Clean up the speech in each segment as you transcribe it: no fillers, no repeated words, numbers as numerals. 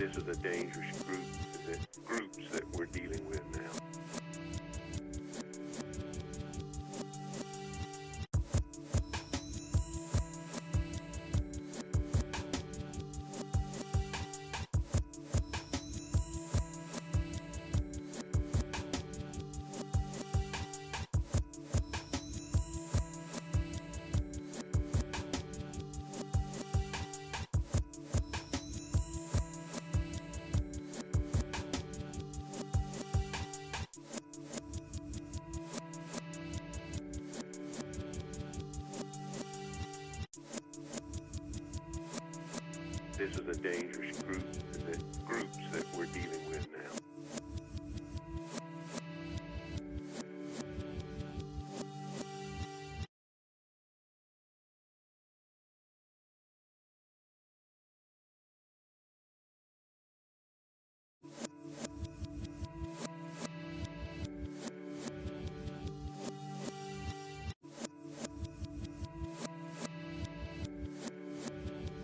This is a dangerous groups that we're dealing with now. This is a dangerous groups that we're dealing with now.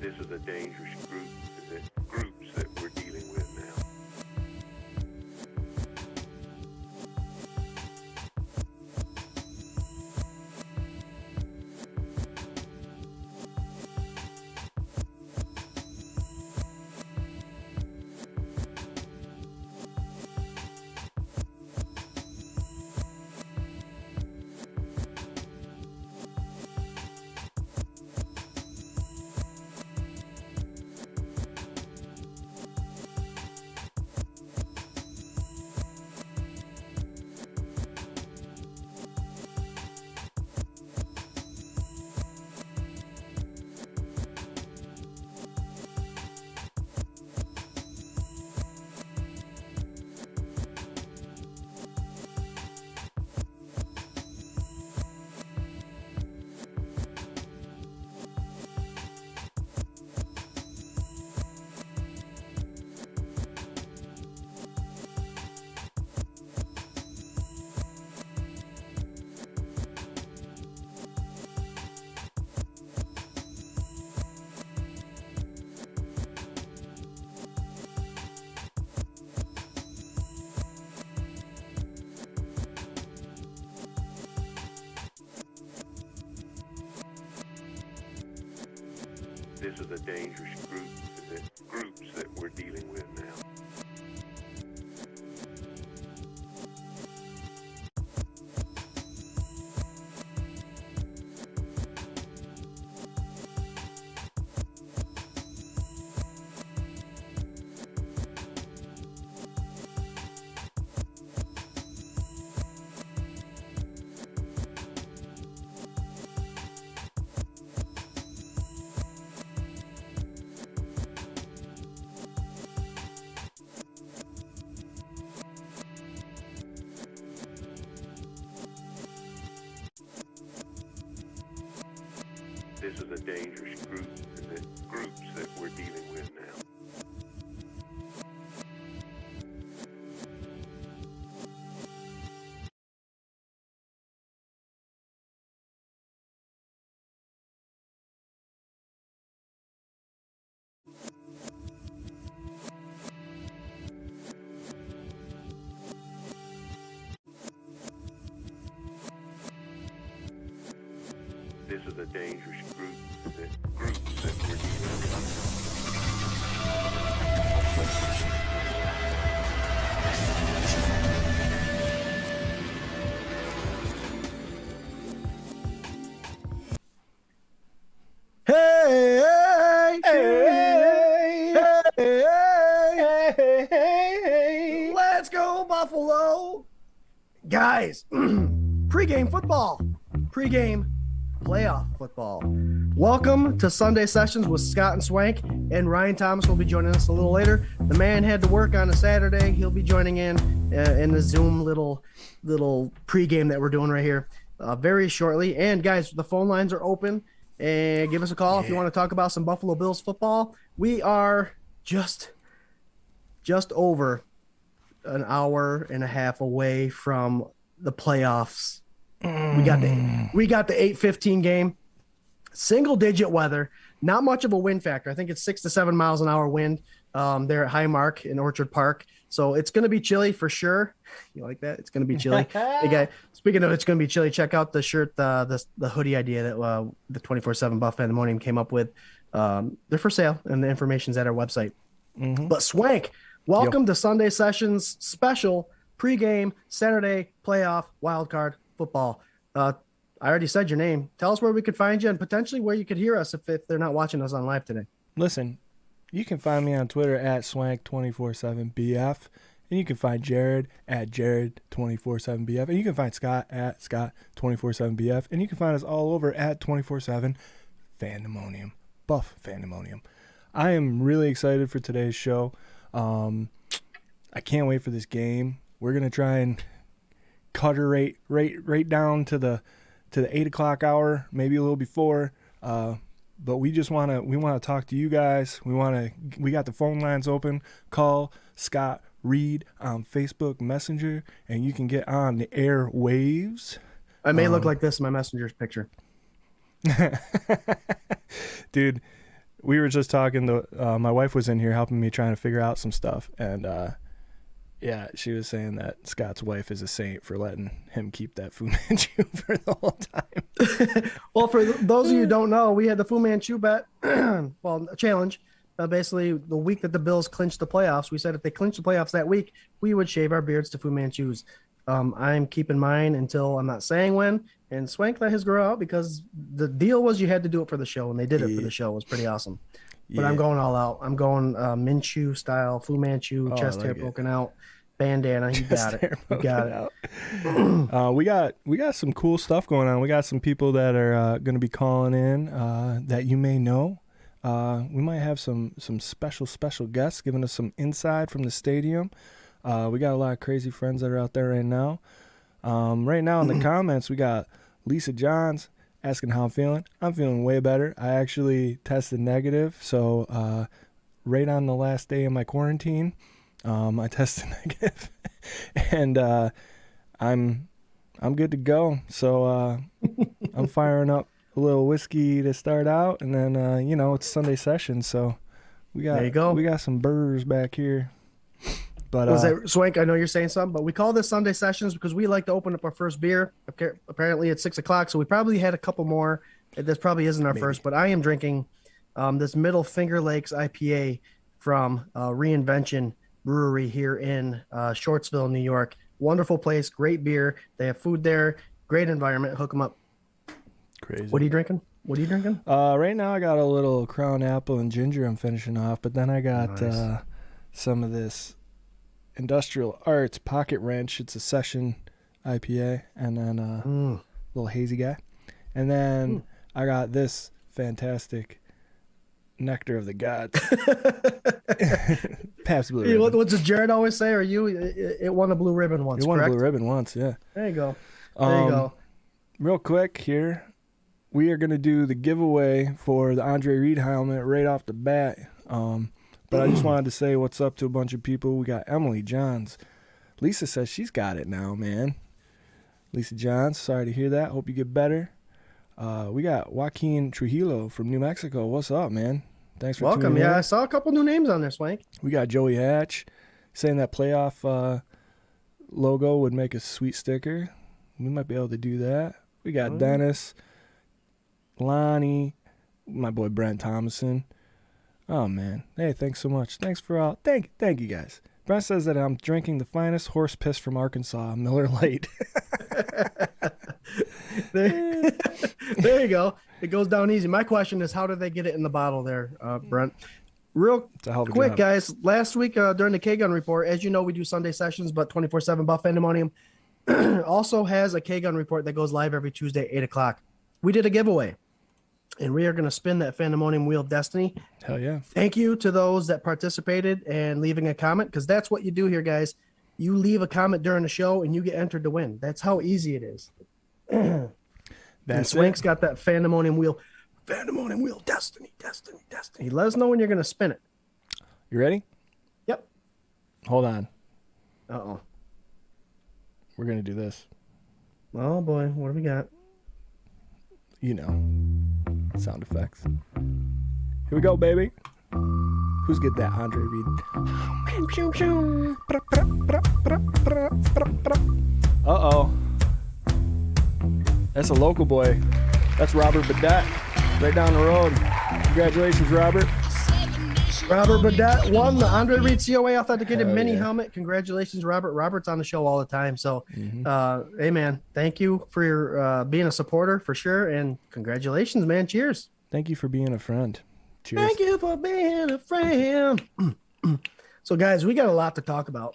This is a dangerous groups that we're dealing with now. This is a dangerous groups that we're dealing with now. This is a dangerous groups that we're dealing with now. This is a dangerous groups that we're dealing with. Hey, hey, let's go Buffalo. Guys, pregame football, pregame playoff football. Welcome to Sunday Sessions with Scott and Swank, and Ryan Thomas will be joining us a little later. The man had to work on a Saturday. He'll be joining in the Zoom little pregame that we're doing right here very shortly. And guys, the phone lines are open. And give us a call if you want to talk about some Buffalo Bills football. We are just over an hour and a half away from the playoffs. We got the 8:15 game, single digit weather, not much of a wind factor. I think it's 6 to 7 miles an hour wind. They're at Highmark in Orchard Park. So it's going to be chilly for sure. You like that? It's going to be chilly. Hey, guy, speaking of it's going to be chilly, check out the shirt, the hoodie idea that the 24/7 Buff Pandemonium came up with. They're for sale, and the information's at our website. Mm-hmm. But Swank, welcome to Sunday Sessions special pregame Saturday playoff wildcard football. I already said your name. Tell us where we could find you and potentially where you could hear us if they're not watching us on live today. Listen, you can find me on Twitter at Swank247BF, and you can find Jared at Jared247BF, and you can find Scott at Scott247BF, and you can find us all over at 24/7 Fandemonium, Buff Fandemonium. I am really excited for today's show. I can't wait for this game. We're gonna try and cut her right down to the 8 o'clock hour, maybe a little before. But we want to talk to you guys. We got the phone lines open. Call Scott Reed on Facebook Messenger, and you can get on the airwaves. I may look like this in my Messenger's picture. Dude, we were just talking. My wife was in here helping me trying to figure out some stuff, and yeah, she was saying that Scott's wife is a saint for letting him keep that Fu Manchu for the whole time. Well, for those of you who don't know, we had the Fu Manchu bet, well, a challenge. Basically, the week that the Bills clinched the playoffs, we said if they clinched the playoffs that week, we would shave our beards to Fu Manchus. I'm keeping mine until I'm not saying when, and Swank let his grow out because the deal was you had to do it for the show, and they did it for the show. It was pretty awesome. But I'm going all out. I'm going Minshew style, Fu Manchu, chest hair broken out, bandana. You got it. You got it. We got some cool stuff going on. We got some people that are going to be calling in that you may know. We might have some special guests giving us some inside from the stadium. We got a lot of crazy friends that are out there right now. Right now in the comments, we got Lisa Johns asking how I'm feeling. I'm feeling way better. I actually tested negative. So right on the last day of my quarantine, I tested negative. And I'm good to go. So I'm firing up a little whiskey to start out. And then, it's Sunday session. So we got some burrs back here. But Swank, I know you're saying something, but we call this Sunday Sessions because we like to open up our first beer. Apparently it's 6 o'clock, so we probably had a couple more. This probably isn't our first, but I am drinking this Middle Finger Lakes IPA from Reinvention Brewery here in Shortsville, New York. Wonderful place, great beer. They have food there, great environment. Hook them up. Crazy. What are you drinking? Right now I got a little Crown Apple and ginger I'm finishing off, but then I got some of this Industrial Arts Pocket Wrench. It's a session IPA, and then a little hazy guy. And then I got this fantastic Nectar of the Gods. Pabst Blue Ribbon. What does Jared always say? Or you? It won a blue ribbon once. It won a blue ribbon once, yeah. There you go. There you go. Real quick here, we are going to do the giveaway for the Andre Reed helmet right off the bat. But I just wanted to say what's up to a bunch of people. We got Emily Johns. Lisa says she's got it now, man. Lisa Johns, sorry to hear that. Hope you get better. We got Joaquin Trujillo from New Mexico. What's up, man? Thanks for welcome. tuning in. Yeah, I saw a couple new names on there, Swank. We got Joey Hatch saying that playoff logo would make a sweet sticker. We might be able to do that. We got Dennis, Lonnie, my boy Brent Thomason. Oh, man. Hey, thanks so much. Thanks for all. Thank you, guys. Brent says that I'm drinking the finest horse piss from Arkansas, Miller Lite. There you go. It goes down easy. My question is, how did they get it in the bottle there, Brent? Real quick, guys. Last week during the K-Gun report, as you know, we do Sunday sessions, but 24/7 Buff Fandemonium also has a K-Gun report that goes live every Tuesday at 8 o'clock. We did a giveaway. And we are going to spin that Fandemonium Wheel of Destiny. Hell yeah. Thank you to those that participated and leaving a comment, because that's what you do here, guys. You leave a comment during the show and you get entered to win. That's how easy it is. Swank's got that Fandemonium Wheel. Fandemonium Wheel, Destiny. Let us know when you're going to spin it. You ready? Yep. Hold on. Uh-oh. We're going to do this. Oh, boy. What do we got? You know. Sound effects. Here we go, baby. Who's get that Andre Reed? Uh-oh. That's a local boy. That's Robert Badette, right down the road. Congratulations, Robert. Robert Badette won the Andre Reed COA authenticated Hell mini yeah. helmet. Congratulations, Robert. Robert's on the show all the time. So, hey, man, thank you for your being a supporter for sure. And congratulations, man. Cheers. Thank you for being a friend. Cheers. Thank you for being a friend. So, guys, we got a lot to talk about.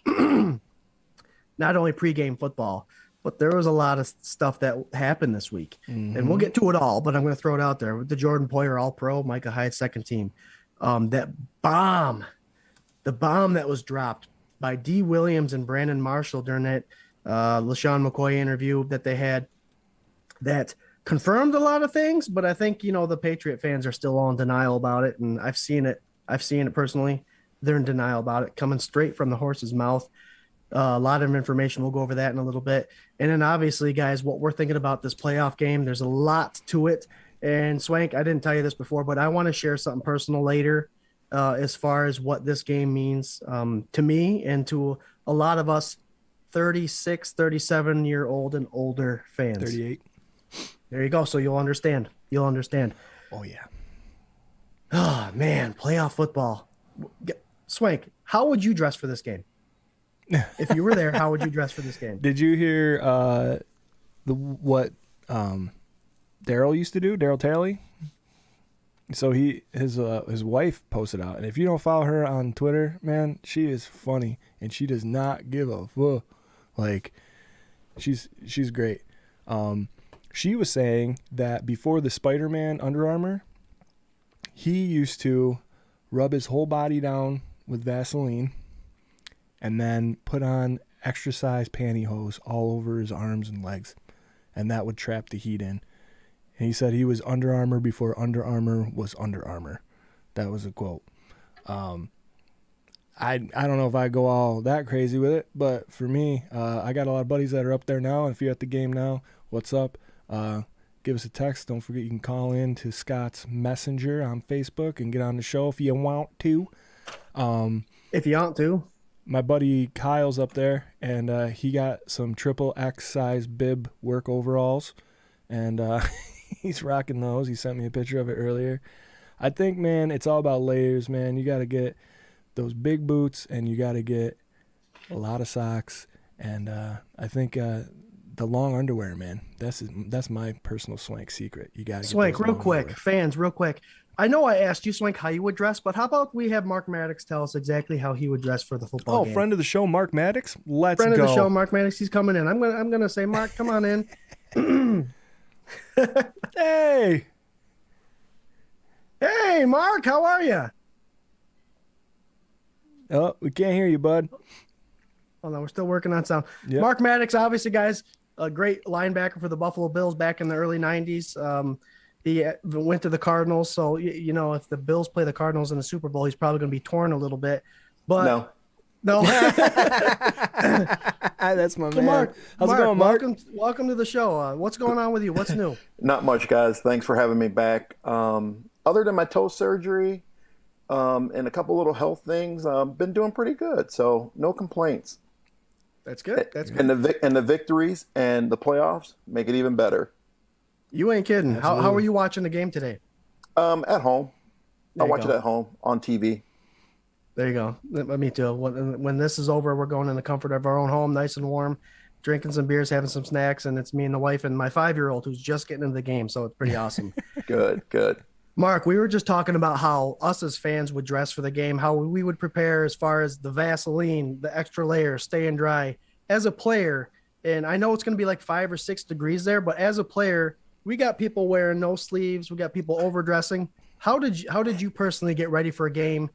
Not only pregame football, but there was a lot of stuff that happened this week. And we'll get to it all, but I'm going to throw it out there. With the Jordan Poyer All-Pro, Micah Hyde second team. That bomb, the bomb that was dropped by D. Williams and Brandon Marshall during that LaShawn McCoy interview that they had, that confirmed a lot of things, but I think, the Patriot fans are still all in denial about it, and I've seen it personally. They're in denial about it, coming straight from the horse's mouth. A lot of information. We'll go over that in a little bit. And then obviously, guys, what we're thinking about this playoff game, there's a lot to it. And Swank, I didn't tell you this before, but I want to share something personal later as far as what this game means to me and to a lot of us 36, 37-year-old and older fans. 38. There you go. So you'll understand. Oh, yeah. Oh, man, playoff football. Swank, how would you dress for this game? If you were there, how would you dress for this game? Did you hear what Daryl used to do? Daryl Talley? So his wife posted out, and if you don't follow her on Twitter, man, she is funny, and she does not give a fuck. Like, she's great. She was saying that before the Spider-Man Under Armour, he used to rub his whole body down with Vaseline and then put on extra size pantyhose all over his arms and legs, and that would trap the heat in. And he said he was Under Armour before Under Armour was Under Armour. That was a quote. I don't know if I go all that crazy with it, but for me, I got a lot of buddies that are up there now. If you're at the game now, what's up? Give us a text. Don't forget you can call in to Scott's Messenger on Facebook and get on the show if you want to. If you want to. My buddy Kyle's up there, and he got some XXX size bib work overalls, and he's rocking those. He sent me a picture of it earlier. I think, man, it's all about layers, man. You got to get those big boots, and you got to get a lot of socks, and I think the long underwear, man. That's my personal Swank secret. You got to Swank, real quick, fans, real quick. I know I asked you, Swank, how you would dress, but how about we have Mark Maddox tell us exactly how he would dress for the football game? Friend of the show, Mark Maddox. Let's friend go. Friend of the show, Mark Maddox. He's coming in. I'm gonna say, Mark, come on in. Hey, Mark, how are you? Oh, we can't hear you, bud. Oh no, we're still working on sound. Yep. Mark Maddox, obviously, guys, a great linebacker for the Buffalo Bills back in the early '90s. He went to the Cardinals, so if the Bills play the Cardinals in the Super Bowl, he's probably going to be torn a little bit. But no. That's my so man. Mark, How's it going, Mark? Welcome to the show. What's going on with you? What's new? Not much, guys. Thanks for having me back. Other than my toe surgery and a couple little health things, been doing pretty good. So no complaints. That's good. That's good. And the victories and the playoffs make it even better. You ain't kidding. How were you watching the game today? At home. I watch it at home on TV. There you go. Me too. When this is over, we're going in the comfort of our own home, nice and warm, drinking some beers, having some snacks, and it's me and the wife and my 5-year-old who's just getting into the game. So it's pretty awesome. Good. Mark, we were just talking about how us as fans would dress for the game, how we would prepare as far as the Vaseline, the extra layers, staying dry. As a player, and I know it's going to be like 5 or 6 degrees there, but as a player, we got people wearing no sleeves. We got people overdressing. How did you personally get ready for a game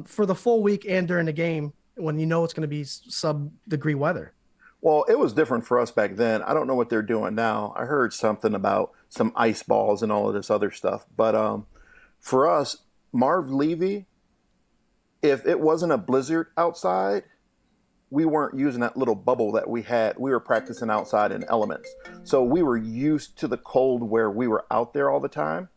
for the full week and during the game when you know it's going to be sub-degree weather? Well, it was different for us back then. I don't know what they're doing now. I heard something about some ice balls and all of this other stuff. But for us, Marv Levy, if it wasn't a blizzard outside, we weren't using that little bubble that we had. We were practicing outside in elements. So we were used to the cold where we were out there all the time.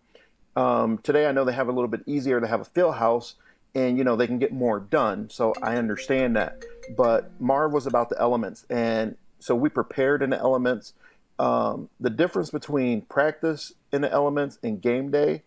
Today, I know they have a little bit easier. They have a field house, and they can get more done. So I understand that. But Marv was about the elements, and so we prepared in the elements. The difference between practice in the elements and game day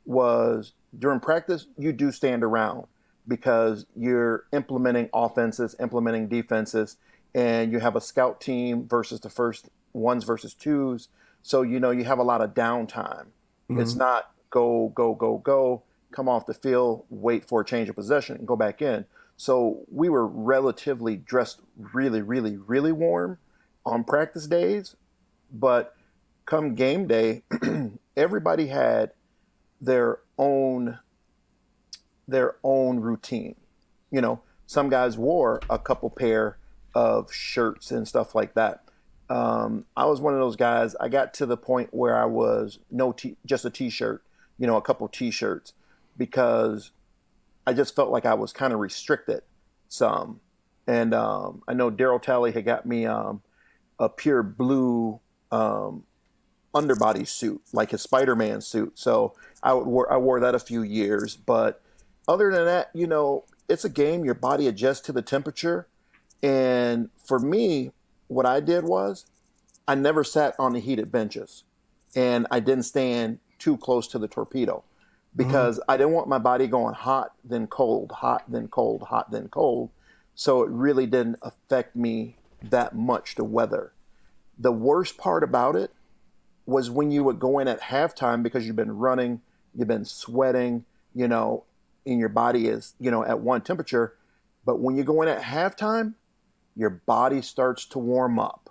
was during practice, you do stand around because you're implementing offenses, implementing defenses, and you have a scout team versus the first ones versus twos. So, you have a lot of downtime. Mm-hmm. It's not go, go, go, go, come off the field, wait for a change of possession, and go back in. So we were relatively dressed really, really, really warm on practice days. But come game day, everybody had their own routine. Some guys wore a couple pair of shirts and stuff like that. I was one of those guys. I got to the point where I was just a t-shirt, a couple t-shirts, because I just felt like I was kind of restricted some. And I know Daryl Talley had got me a pure blue underbody suit, like his Spider-Man suit. So I wore that a few years. But other than that, it's a game. Your body adjusts to the temperature. And for me, what I did was I never sat on the heated benches, and I didn't stand too close to the torpedo because I didn't want my body going hot, then cold, hot, then cold, hot, then cold. So it really didn't affect me that much, the weather. The worst part about it was when you would go in at halftime because you've been running, you've been sweating, and your body is, at one temperature. But when you go in at halftime, your body starts to warm up.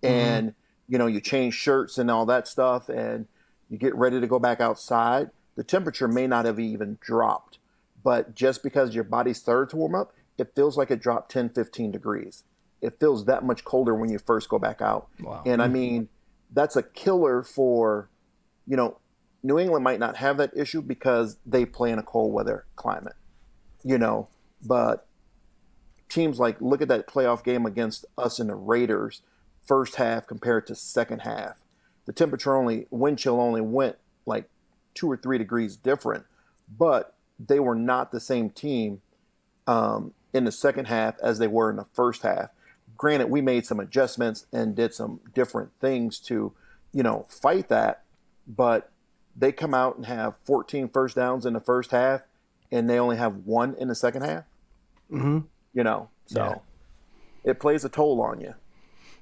And, you change shirts and all that stuff, and you get ready to go back outside. The temperature may not have even dropped. But just because your body started to warm up, it feels like it dropped 10, 15 degrees. It feels that much colder when you first go back out. Wow. And I mean, that's a killer for, New England might not have that issue because they play in a cold weather climate, but teams like, look at that playoff game against us and the Raiders, first half compared to second half. The wind chill only went like 2 or 3 degrees different, but they were not the same team in the second half as they were in the first half. Granted, we made some adjustments and did some different things to, fight that, but they come out and have 14 first downs in the first half, and they only have 1 in the second half. Mm-hmm. So it plays a toll on you.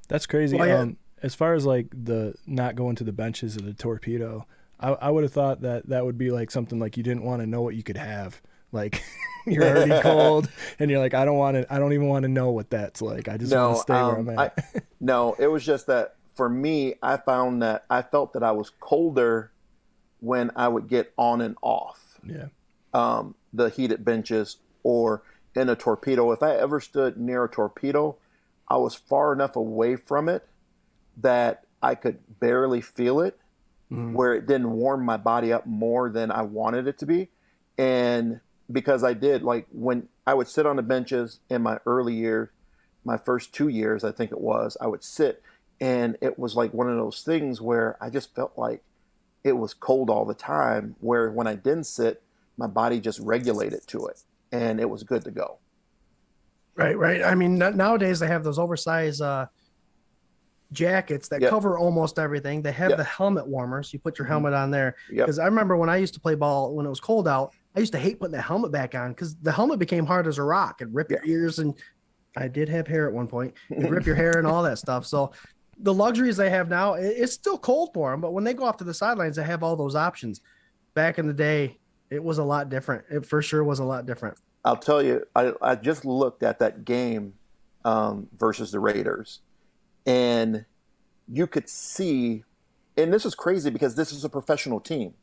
That's crazy. Well, as far as like the not going to the benches of the torpedo, I would have thought that would be like something like you didn't want to know what you could have. Like you're already cold and you're like, I don't even want to know what that's like. I just want to stay where I'm at. No, it was just that for me, I found that I felt that I was colder when I would get on and off the heated benches or in a torpedo. If I ever stood near a torpedo, I was far enough away from it that I could barely feel it, where it didn't warm my body up more than I wanted it to be. And because I did, like when I would sit on the benches in my early years, my first 2 years, I think it was, I would sit, and it was like one of those things where I just felt like it was cold all the time, where when I didn't sit, my body just regulated to it, and it was good to go. Right. I mean, nowadays they have those oversized jackets that cover almost everything. They have the helmet warmers. You put your helmet on there. Because I remember when I used to play ball, when it was cold out, I used to hate putting the helmet back on because the helmet became hard as a rock and rip your ears. And I did have hair at one point. It'd rip your hair and all that stuff. So the luxuries they have now, it's still cold for them. But when they go off to the sidelines, they have all those options. Back in the day, it was a lot different. It for sure was a lot different. I'll tell you, I just looked at that game versus the Raiders, and you could see, and this is crazy because this is a professional team.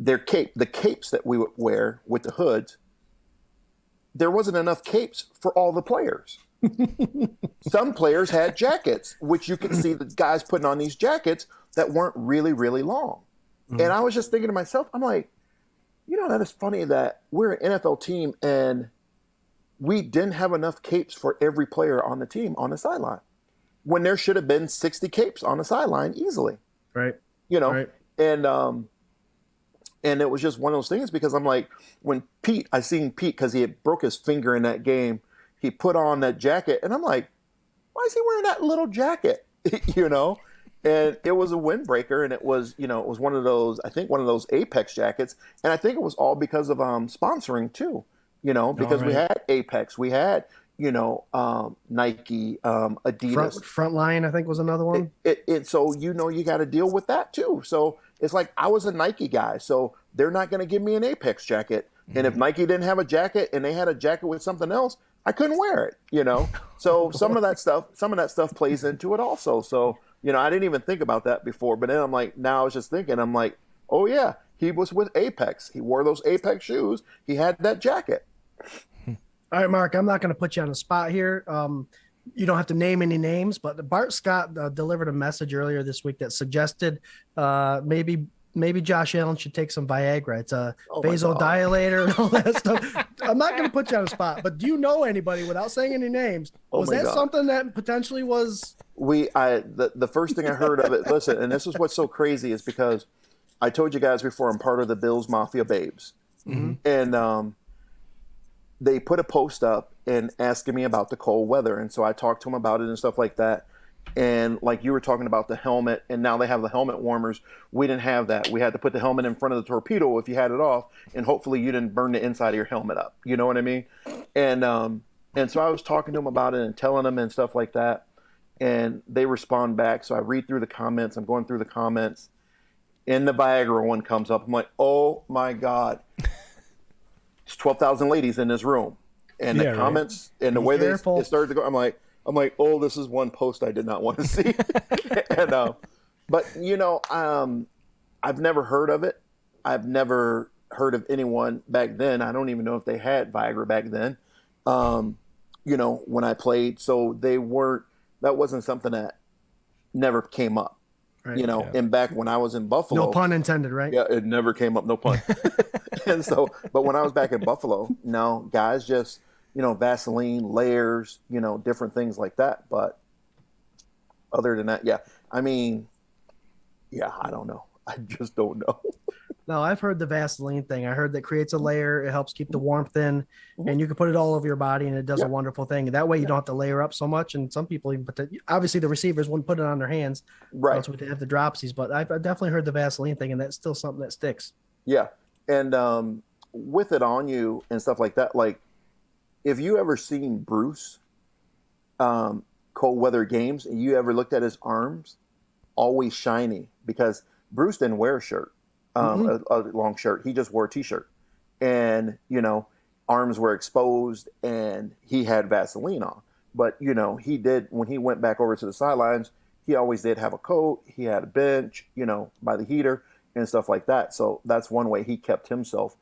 The capes that we would wear with the hoods, there wasn't enough capes for all the players. Some players had jackets, which you could see the guys putting on these jackets that weren't really, really long. Mm-hmm. And I was just thinking to myself, I'm like, that is funny that we're an NFL team and we didn't have enough capes for every player on the team on the sideline when there should have been 60 capes on the sideline easily. Right. Right. And And it was just one of those things because I'm like, when I seen Pete, because he had broke his finger in that game, he put on that jacket, and I'm like, why is he wearing that little jacket? you know? And it was a windbreaker, and it was, it was one of those, I think one of those Apex jackets. And I think it was all because of sponsoring too, because we had Apex, we had, Nike, Adidas. Frontline, I think, was another one. So, you got to deal with that too. So it's like I was a Nike guy, so they're not going to give me an Apex jacket. Mm-hmm. And if Nike didn't have a jacket and they had a jacket with something else, I couldn't wear it, So some of that stuff plays into it also. So, I didn't even think about that before, but then I'm like, now I was just thinking, I'm like, oh yeah, he was with Apex. He wore those Apex shoes. He had that jacket. All right, Mark, I'm not going to put you on the spot here. You don't have to name any names, but Bart Scott delivered a message earlier this week that suggested maybe Josh Allen should take some Viagra. It's a vasodilator and all that stuff. I'm not going to put you on the spot, but do you know anybody, without saying any names, was that something that potentially was? The first thing I heard of it, listen, and this is what's so crazy is because I told you guys before, I'm part of the Bills Mafia Babes. Mm-hmm. And they put a post up and asking me about the cold weather. And so I talked to them about it and stuff like that. And like you were talking about the helmet, and now they have the helmet warmers. We didn't have that. We had to put the helmet in front of the torpedo if you had it off, and hopefully you didn't burn the inside of your helmet up. You know what I mean? And so I was talking to them about it and telling them and stuff like that. And they respond back. So I read through the comments. I'm going through the comments. And the Viagra one comes up. I'm like, oh my God. It's 12,000 ladies in this room. And the comments and the way it started to go, I'm like, oh, this is one post I did not want to see. And, but I've never heard of it. I've never heard of anyone back then. I don't even know if they had Viagra back then. When I played, so that wasn't something that never came up. Right, and back when I was in Buffalo. No pun intended, right? Yeah, it never came up, no pun. And so, but when I was back in Buffalo, no, guys just, Vaseline, layers, different things like that. But other than that, yeah. I mean, yeah, I don't know. I just don't know. No, I've heard the Vaseline thing. I heard that creates a layer. It helps keep the warmth in, and you can put it all over your body, and it does a wonderful thing. That way you don't have to layer up so much. And some people even obviously the receivers wouldn't put it on their hands. Right. Else would have the dropsies. But I've definitely heard the Vaseline thing, and that's still something that sticks. Yeah. And with it on you and stuff like that, like if you ever seen Bruce cold weather games and you ever looked at his arms, always shiny, because Bruce didn't wear a shirt. A long shirt. He just wore a t-shirt, and arms were exposed, and he had Vaseline on. But he did, when he went back over to the sidelines, he always did have a coat. He had a bench, by the heater and stuff like that. So that's one way he kept himself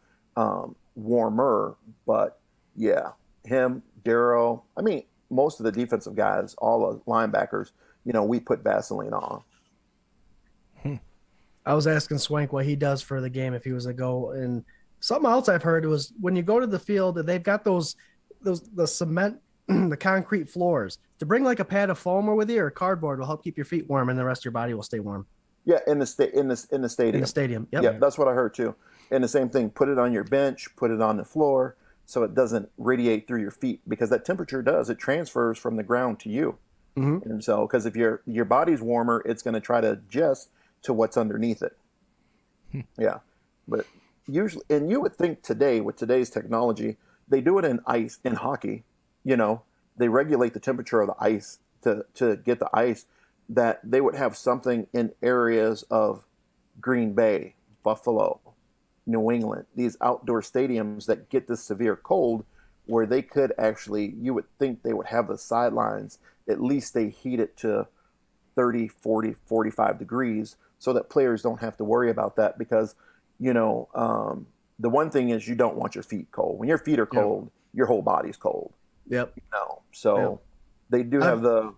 warmer. But yeah, him, Darryl. I mean, most of the defensive guys, all the linebackers, we put Vaseline on. I was asking Swank what he does for the game if he was to go. And something else I've heard was when you go to the field, they've got the cement, the concrete floors. To bring like a pad of foam with you or cardboard will help keep your feet warm, and the rest of your body will stay warm. Yeah, in the stadium. In the stadium. Yep. Yeah, that's what I heard too. And the same thing, put it on your bench, put it on the floor, so it doesn't radiate through your feet, because that temperature it transfers from the ground to you. Mm-hmm. And so, because if your body's warmer, it's going to try to adjust to what's underneath it. Yeah. But usually, and you would think today, with today's technology, they do it in ice, in hockey, they regulate the temperature of the ice to get the ice, that they would have something in areas of Green Bay, Buffalo, New England, these outdoor stadiums that get this severe cold, where they could actually, you would think they would have the sidelines, at least they heat it to 30, 40, 45 degrees, so that players don't have to worry about that. Because, the one thing is, you don't want your feet cold. When your feet are cold, your whole body's cold. Yep. So they do have the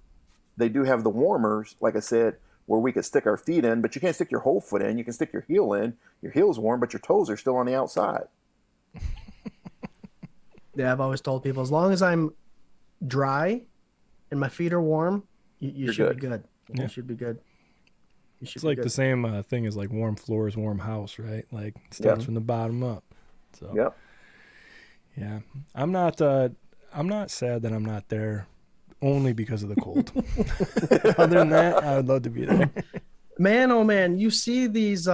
warmers, like I said, where we could stick our feet in, but you can't stick your whole foot in. You can stick your heel in. Your heel's warm, but your toes are still on the outside. Yeah, I've always told people, as long as I'm dry and my feet are warm, you should be good. Yeah. You should be good. It's like the same thing as like warm floors, warm house, right? Like it starts from the bottom up. So yeah, I'm not sad that I'm not there only because of the cold. Other than that, I would love to be there. Man, oh man, you see these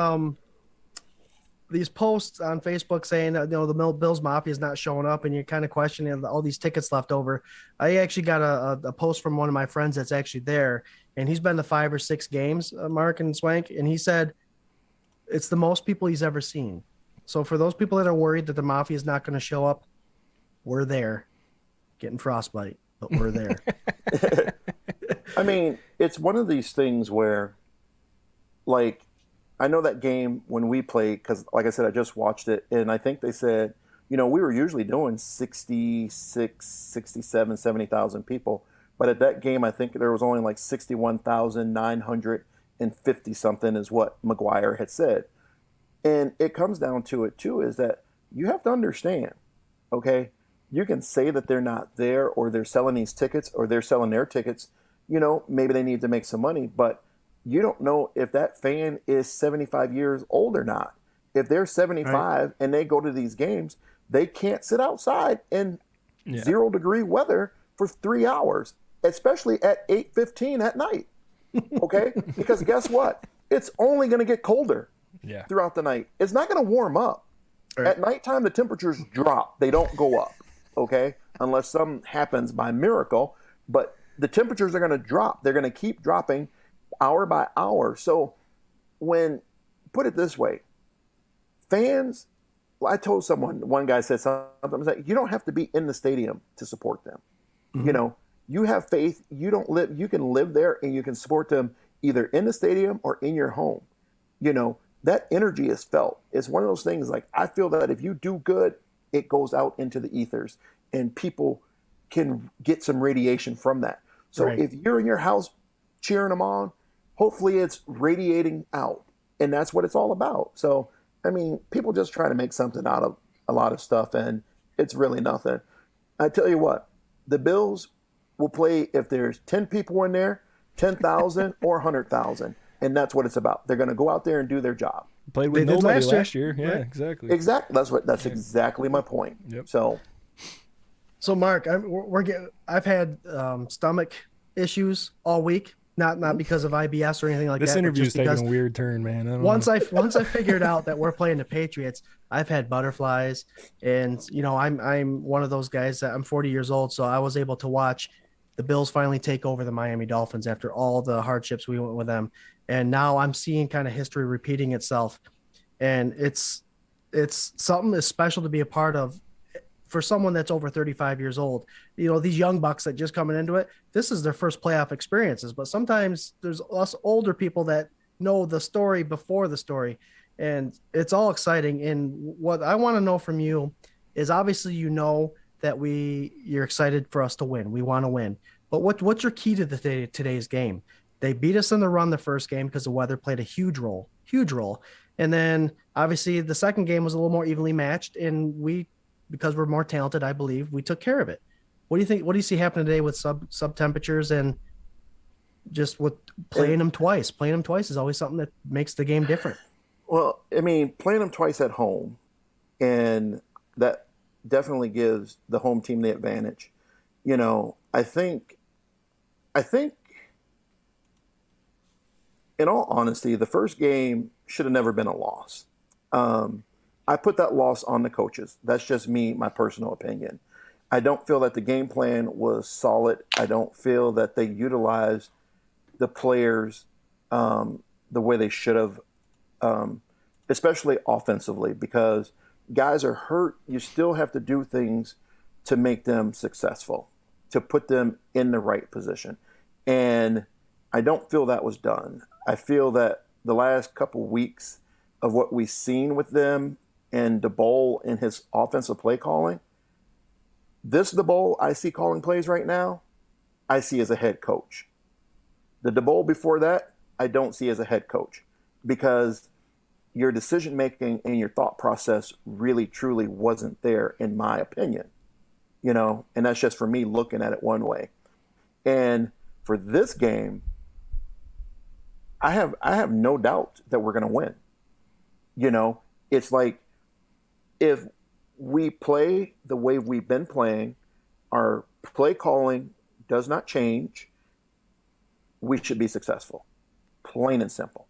posts on Facebook saying that, the Bills Mafia is not showing up, and you're kind of questioning all these tickets left over. I actually got a post from one of my friends that's actually there, and he's been to 5 or 6 games, Mark and Swank, and he said it's the most people he's ever seen. So for those people that are worried that the Mafia is not going to show up, we're there, getting frostbite, but we're there. I mean, it's one of these things where, like, I know that game when we played, because like I said, I just watched it, and I think they said, we were usually doing 66, 67, 70,000 people. But at that game, I think there was only like 61,950 something is what McGuire had said. And it comes down to it, too, is that you have to understand, okay? You can say that they're not there, or they're selling these tickets, or they're selling their tickets. Maybe they need to make some money, but you don't know if that fan is 75 years old or not. If they're 75 and they go to these games, they can't sit outside in 0-degree weather for 3 hours, especially at 8:15 at night. Okay? Because guess what? It's only going to get colder throughout the night. It's not going to warm up. Right. At nighttime, the temperatures drop. They don't go up, okay? Unless something happens by miracle. But the temperatures are going to drop. They're going to keep dropping hour by hour. So put it this way, fans, I told one guy said something, I was like, you don't have to be in the stadium to support them. Mm-hmm. You have faith, you can live there and you can support them either in the stadium or in your home. That energy is felt. It's one of those things, like, I feel that if you do good, it goes out into the ethers and people can get some radiation from that. So if you're in your house cheering them on, hopefully it's radiating out, and that's what it's all about. So, I mean, people just try to make something out of a lot of stuff, and it's really nothing. I tell you what, the Bills will play if there's 10 people in there, 10,000 or 100,000, and that's what it's about. They're going to go out there and do their job. Played with nobody last year. Yeah, exactly. Exactly. That's exactly my point. Yep. So Mark, I've had stomach issues all week. Not because of IBS or anything like this that. This interview is taking a weird turn, man. Once I figured out that we're playing the Patriots, I've had butterflies, and I'm one of those guys that I'm 40 years old, so I was able to watch the Bills finally take over the Miami Dolphins after all the hardships we went with them, and now I'm seeing kind of history repeating itself, and it's something that's special to be a part of. For someone that's over 35 years old, these young bucks that just coming into it, this is their first playoff experiences. But sometimes there's us older people that know the story before the story, and it's all exciting. And what I want to know from you is, obviously, that you're excited for us to win. We want to win. But what's your key to today's game? They beat us in the run the first game because the weather played a huge role. And then obviously the second game was a little more evenly matched, and because we're more talented, I believe, we took care of it. What do you think? What do you see happening today with sub temperatures and just with playing them twice? Playing them twice is always something that makes the game different. Well, I mean, playing them twice at home, and that definitely gives the home team the advantage. I think, in all honesty, the first game should have never been a loss. I put that loss on the coaches. That's just me, my personal opinion. I don't feel that the game plan was solid. I don't feel that they utilized the players the way they should have, especially offensively, because guys are hurt. You still have to do things to make them successful, to put them in the right position. And I don't feel that was done. I feel that the last couple weeks of what we've seen with them and DeBoll in his offensive play calling, this DeBoll I see calling plays right now, I see as a head coach. The DeBoll before that, I don't see as a head coach, because your decision-making and your thought process really, truly wasn't there, in my opinion. And that's just for me looking at it one way. And for this game, I have no doubt that we're going to win. It's like if we play the way we've been playing, our play calling does not change, we should be successful. Plain and simple.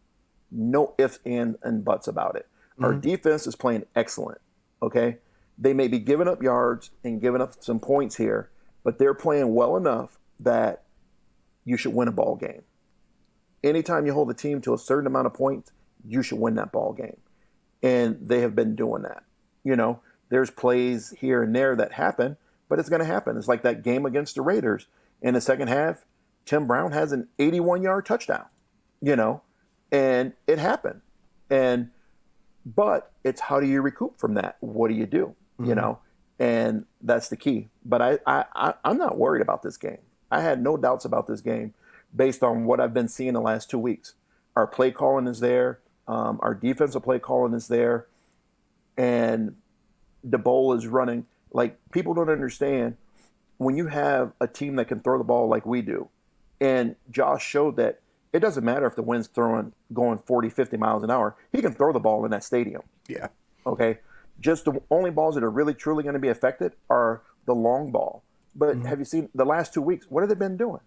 No ifs, and buts about it. Our defense is playing excellent, okay? They may be giving up yards and giving up some points here, but they're playing well enough that you should win a ball game. Anytime you hold a team to a certain amount of points, you should win that ball game. And they have been doing that. There's plays here and there that happen, but it's going to happen. It's like that game against the Raiders. In the second half, Tim Brown has an 81-yard touchdown, and it happened. But it's how do you recoup from that? What do you do? And that's the key. But I'm not worried about this game. I had no doubts about this game based on what I've been seeing the last 2 weeks. Our play calling is there. Our defensive play calling is there. And the bowl is running. Like, people don't understand when you have a team that can throw the ball like we do. And Josh showed that it doesn't matter if the wind's going 40, 50 miles an hour. He can throw the ball in that stadium. Yeah. Okay? Just the only balls that are really, truly going to be affected are the long ball. But have you seen the last 2 weeks? What have they been doing?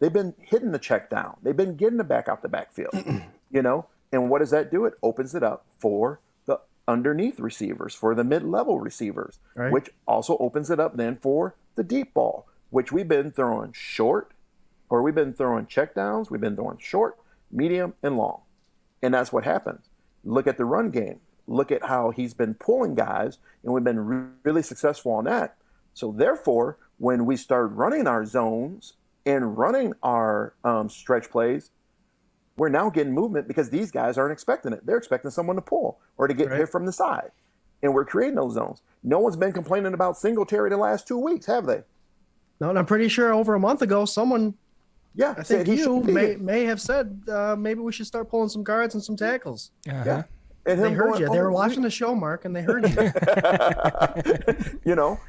They've been hitting the check down. They've been getting the back out the backfield. And what does that do? It opens it up for the underneath receivers, for the mid-level receivers, right, which also opens it up then for the deep ball, which we've been throwing short, or we've been throwing check downs. We've been throwing short, medium, and long. And that's what happens. Look at the run game. Look at how he's been pulling guys, and we've been really successful on that. So therefore, when we start running our zones and running our stretch plays, we're now getting movement because these guys aren't expecting it. They're expecting someone to pull or to get hit from the side. And we're creating those zones. No one's been complaining about Singletary the last 2 weeks, have they? No, and I'm pretty sure over a month ago, someone, I think you may have said maybe we should start pulling some guards and some tackles. Yeah. And they heard you. They were watching the show, Mark, and they heard you.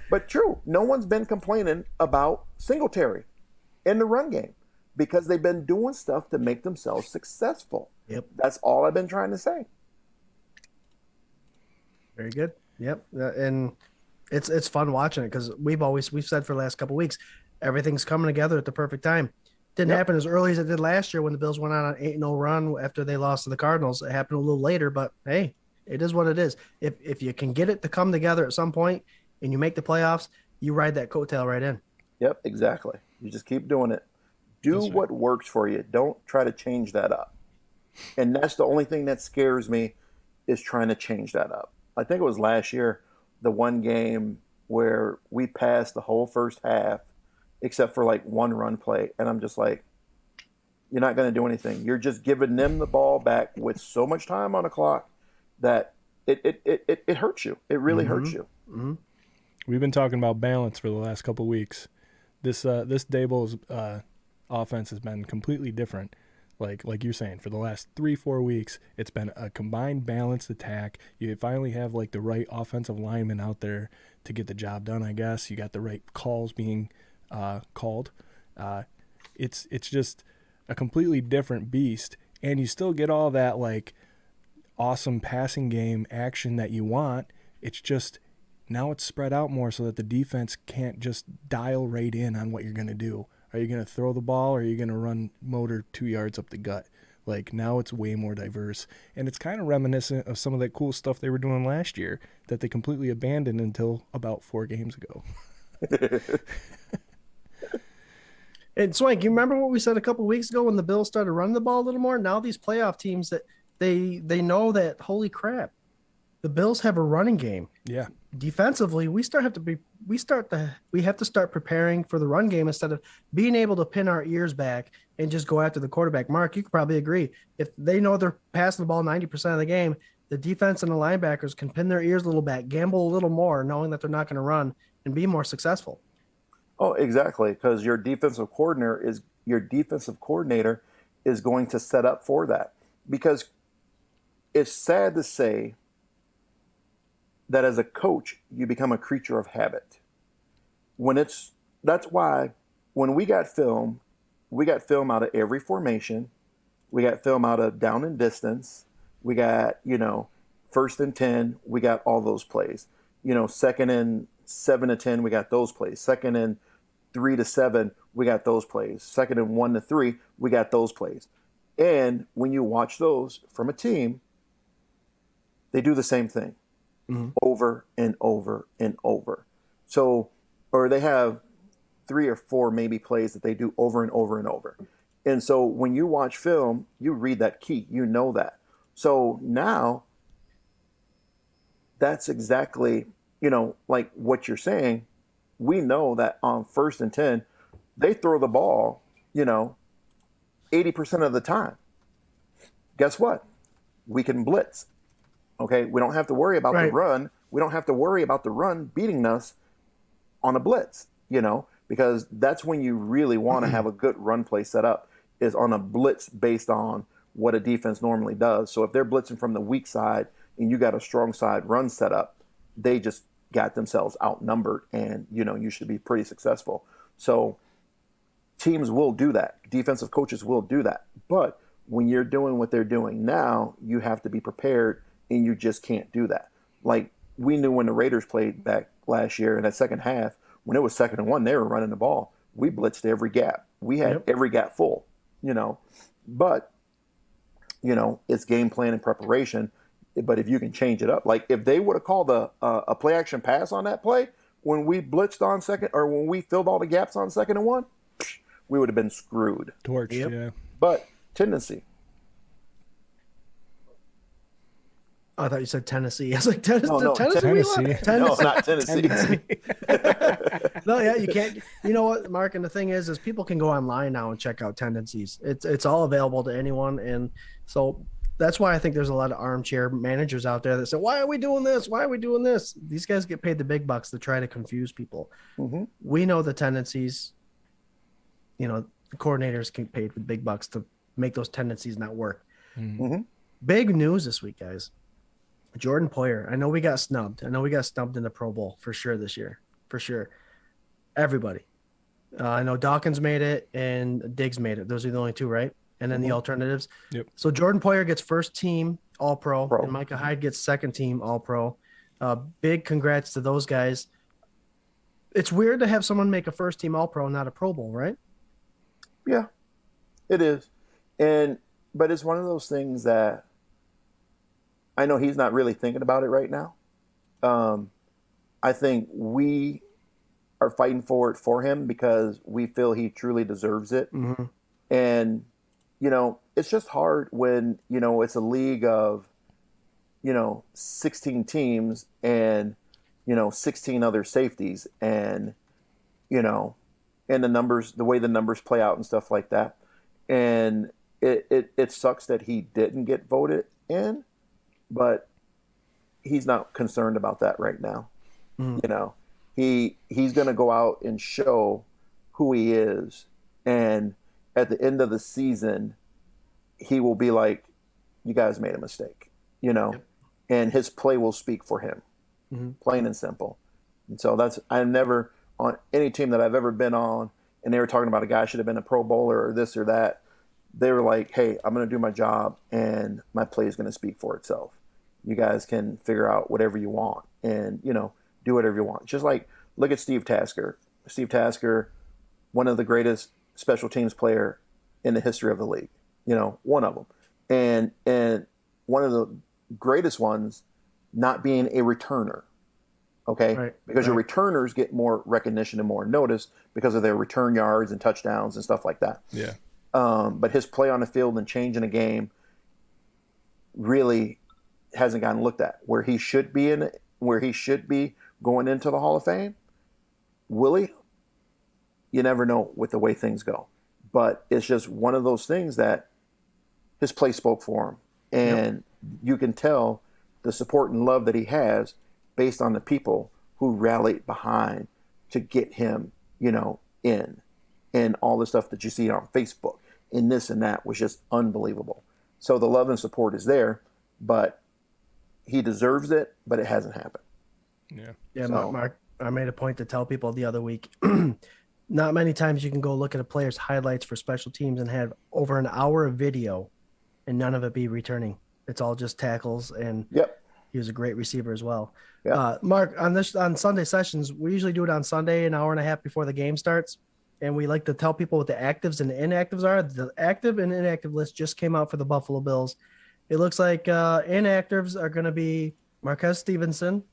But true. No one's been complaining about Singletary in the run game because they've been doing stuff to make themselves successful. Yep. That's all I've been trying to say. Very good. Yep. And it's fun watching it because we've said for the last couple of weeks, everything's coming together at the perfect time. Didn't happen as early as it did last year when the Bills went on an 8-0 run after they lost to the Cardinals. It happened a little later, but hey, it is what it is. If you can get it to come together at some point and you make the playoffs, you ride that coattail right in. Yep, exactly. You just keep doing it. Do what works for you. Don't try to change that up. And that's the only thing that scares me is trying to change that up. I think it was last year, the one game where we passed the whole first half except for like one run play. And I'm just like, you're not going to do anything. You're just giving them the ball back with so much time on the clock that it hurts you. It really hurts you. Mm-hmm. We've been talking about balance for the last couple of weeks. This Daboll's offense has been completely different. Like you're saying, for the last 3-4 weeks, it's been a combined balanced attack. You finally have like the right offensive lineman out there to get the job done, I guess. You got the right calls being called. It's just a completely different beast, and you still get all that like awesome passing game action that you want. It's just now it's spread out more so that the defense can't just dial right in on what you're going to do. Are you going to throw the ball or are you going to run motor 2 yards up the gut? Like now it's way more diverse, and it's kind of reminiscent of some of that cool stuff they were doing last year that they completely abandoned until about 4 games ago. And Swank, you remember what we said a couple of weeks ago when the Bills started running the ball a little more? Now these playoff teams that they know that, holy crap, the Bills have a running game. Yeah. Defensively, we have to start preparing for the run game instead of being able to pin our ears back and just go after the quarterback. Mark, you could probably agree. If they know they're passing the ball 90% of the game, the defense and the linebackers can pin their ears a little back, gamble a little more, knowing that they're not going to run and be more successful. Oh, exactly, because your defensive coordinator is going to set up for that. Because it's sad to say that as a coach, you become a creature of habit. That's why when we got film out of every formation, We got film out of down and distance. We got, first and 10. We got all those plays. Second and 7 to 10. We got those plays. Second and 3 to 7. We got those plays. Second and 1 to 3. We got those plays. And when you watch those from a team, they do the same thing over and over and over. So, or they have 3 or 4 maybe plays that they do over and over and over. And so when you watch film, you read that key, you know that. So now that's exactly, like what you're saying. We know that on first and 10, they throw the ball, 80% of the time. Guess what? We can blitz. Okay, we don't have to worry about the run. We don't have to worry about the run beating us on a blitz, because that's when you really want to have a good run play set up, is on a blitz based on what a defense normally does. So if they're blitzing from the weak side and you got a strong side run set up, they just got themselves outnumbered, and you should be pretty successful. So teams will do that. Defensive coaches will do that. But when you're doing what they're doing now, you have to be prepared, and you just can't do that. Like we knew when the Raiders played back last year in that second half, when it was 2nd and 1, they were running the ball. We blitzed every gap. We had every gap full, But, it's game plan and preparation. But if you can change it up, like if they would have called a play action pass on that play when we blitzed on second, or when we filled all the gaps on 2nd and 1, we would have been screwed. Torched, yeah. But tendency. I thought you said Tennessee. I was like, Tennessee. No, not Tennessee. No, yeah, you can't. You know what, Mark? And the thing is people can go online now and check out tendencies. It's all available to anyone, and so that's why I think there's a lot of armchair managers out there that say, "Why are we doing this? Why are we doing this?" These guys get paid the big bucks to try to confuse people. We know the tendencies. The coordinators get paid with big bucks to make those tendencies not work. Big news this week, guys. Jordan Poyer. I know we got snubbed. in the Pro Bowl for sure this year. For sure. Everybody. I know Dawkins made it and Diggs made it. Those are the only 2, right? And then the alternatives. Yep. So Jordan Poyer gets first team All-Pro, and Micah Hyde gets second team All-Pro. Big congrats to those guys. It's weird to have someone make a first team All-Pro and not a Pro Bowl, right? Yeah, it is. But it's one of those things that I know he's not really thinking about it right now. I think we are fighting for it for him because we feel he truly deserves it. And, it's just hard when, it's a league of, 16 teams and, 16 other safeties and, and the way the numbers play out and stuff like that. And it sucks that he didn't get voted in. But he's not concerned about that right now. He's going to go out and show who he is, and at the end of the season, he will be like, "You guys made a mistake," and his play will speak for him, plain and simple. And so I've never on any team that I've ever been on, and they were talking about a guy should have been a Pro Bowler or this or that. They were like, "Hey, I'm going to do my job, and my play is going to speak for itself. You guys can figure out whatever you want, and do whatever you want." Just like look at Steve Tasker. Steve Tasker, one of the greatest special teams player in the history of the league. One of them, and one of the greatest ones, not being a returner. Okay, because your returners get more recognition and more notice because of their return yards and touchdowns and stuff like that. Yeah. But his play on the field and changing a game really hasn't gotten looked at where he should be going into the Hall of Fame. Willie, you never know with the way things go, but it's just one of those things that his play spoke for him, and you can tell the support and love that he has based on the people who rallied behind to get him, in, and all the stuff that you see on Facebook and this and that was just unbelievable. So the love and support is there, but he deserves it, but it hasn't happened. Yeah. So, Mark, I made a point to tell people the other week, not many times you can go look at a player's highlights for special teams and have over an hour of video and none of it be returning. It's all just tackles, and Yep. he was a great receiver as well. Yeah. Mark, on Sunday sessions, we usually do it on Sunday, an hour and a half before the game starts. And we like to tell people what the actives and the inactives are. The active and inactive list just came out for the Buffalo Bills. It looks like inactives are going to be Marquez Stevenson,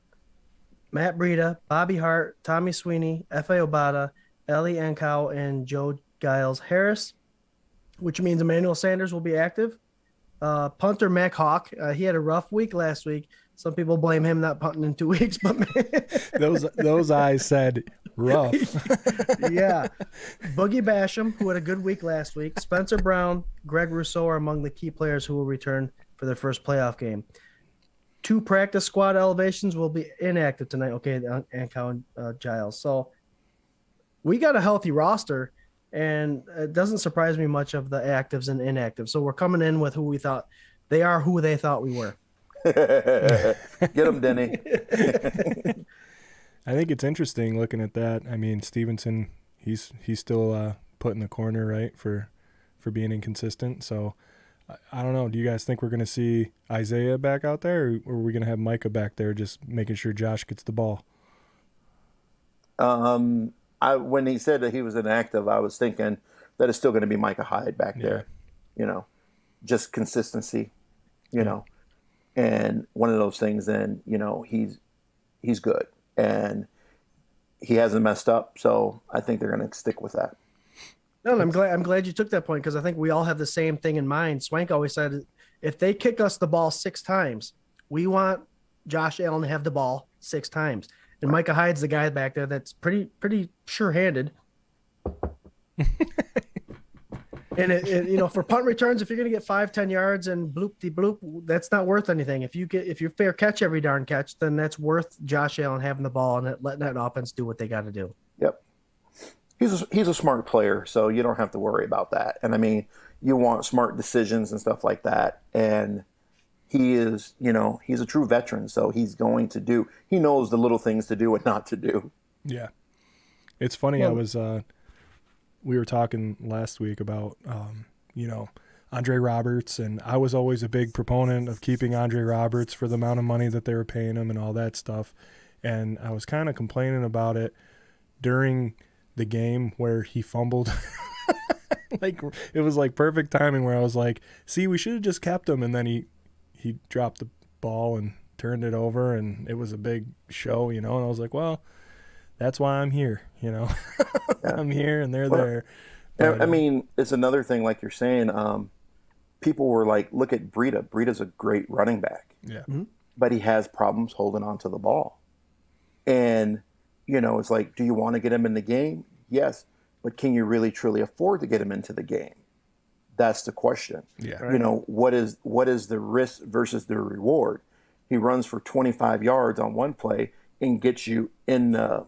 Matt Breida, Bobby Hart, Tommy Sweeney, F.A. Obata, Ellie Ankow, and Joe Giles Harris, which means Emmanuel Sanders will be active. Punter Mac Hawk, he had a rough week last week. Some people blame him not punting in 2 weeks, but those eyes said rough. Yeah. Boogie Basham, who had a good week last week. Spencer Brown, Greg Rousseau are among the key players who will return for their first playoff game. 2 practice squad elevations will be inactive tonight. Okay, Ankow and Giles. So we got a healthy roster, and it doesn't surprise me much of the actives and inactives. So we're coming in with who we thought they are, who they thought we were. Get them, Denny. I think it's interesting looking at that. I mean, Stevenson, he's still put in the corner, right, for being inconsistent. So I don't know. Do you guys think we're going to see Isaiah back out there, or are we going to have Micah back there just making sure Josh gets the ball? When he said that he was inactive, I was thinking that it's still going to be Micah Hyde back there. You know, just consistency, you know. And one of those things, then, you know, he's good. And he hasn't messed up, so I think they're going to stick with that. No, I'm glad you took that point, because I think we all have the same thing in mind. Swank always said, if they kick us the ball 6 times, we want Josh Allen to have the ball 6 times. And Micah Hyde's the guy back there that's pretty sure-handed. And you know, for punt returns, if you're going to get 5-10 yards and bloop-de-bloop, that's not worth anything. If you fair catch every darn catch, then that's worth Josh Allen having the ball and letting that offense do what they got to do. Yep. He's a smart player, so you don't have to worry about that. And I mean, you want smart decisions and stuff like that. And he is, you know, he's a true veteran, so he knows the little things to do and not to do. Yeah. It's funny. Well, we were talking last week about, you know, Andre Roberts, and I was always a big proponent of keeping Andre Roberts for the amount of money that they were paying him and all that stuff. And I was kind of complaining about it during the game where he fumbled. Like, it was like perfect timing where I was like, see, we should have just kept him. And then he dropped the ball and turned it over, and it was a big show, you know. And I was like, well, that's why I'm here, you know. Yeah. I'm here and they're there. But, I mean, it's another thing, like you're saying, people were like, look at Breida. Breida's a great running back. Yeah. Mm-hmm. But he has problems holding on to the ball. And, you know, it's like, do you want to get him in the game? Yes. But can you really, truly afford to get him into the game? That's the question. Yeah. Right. You know, what is the risk versus the reward? He runs for 25 yards on one play and gets you in the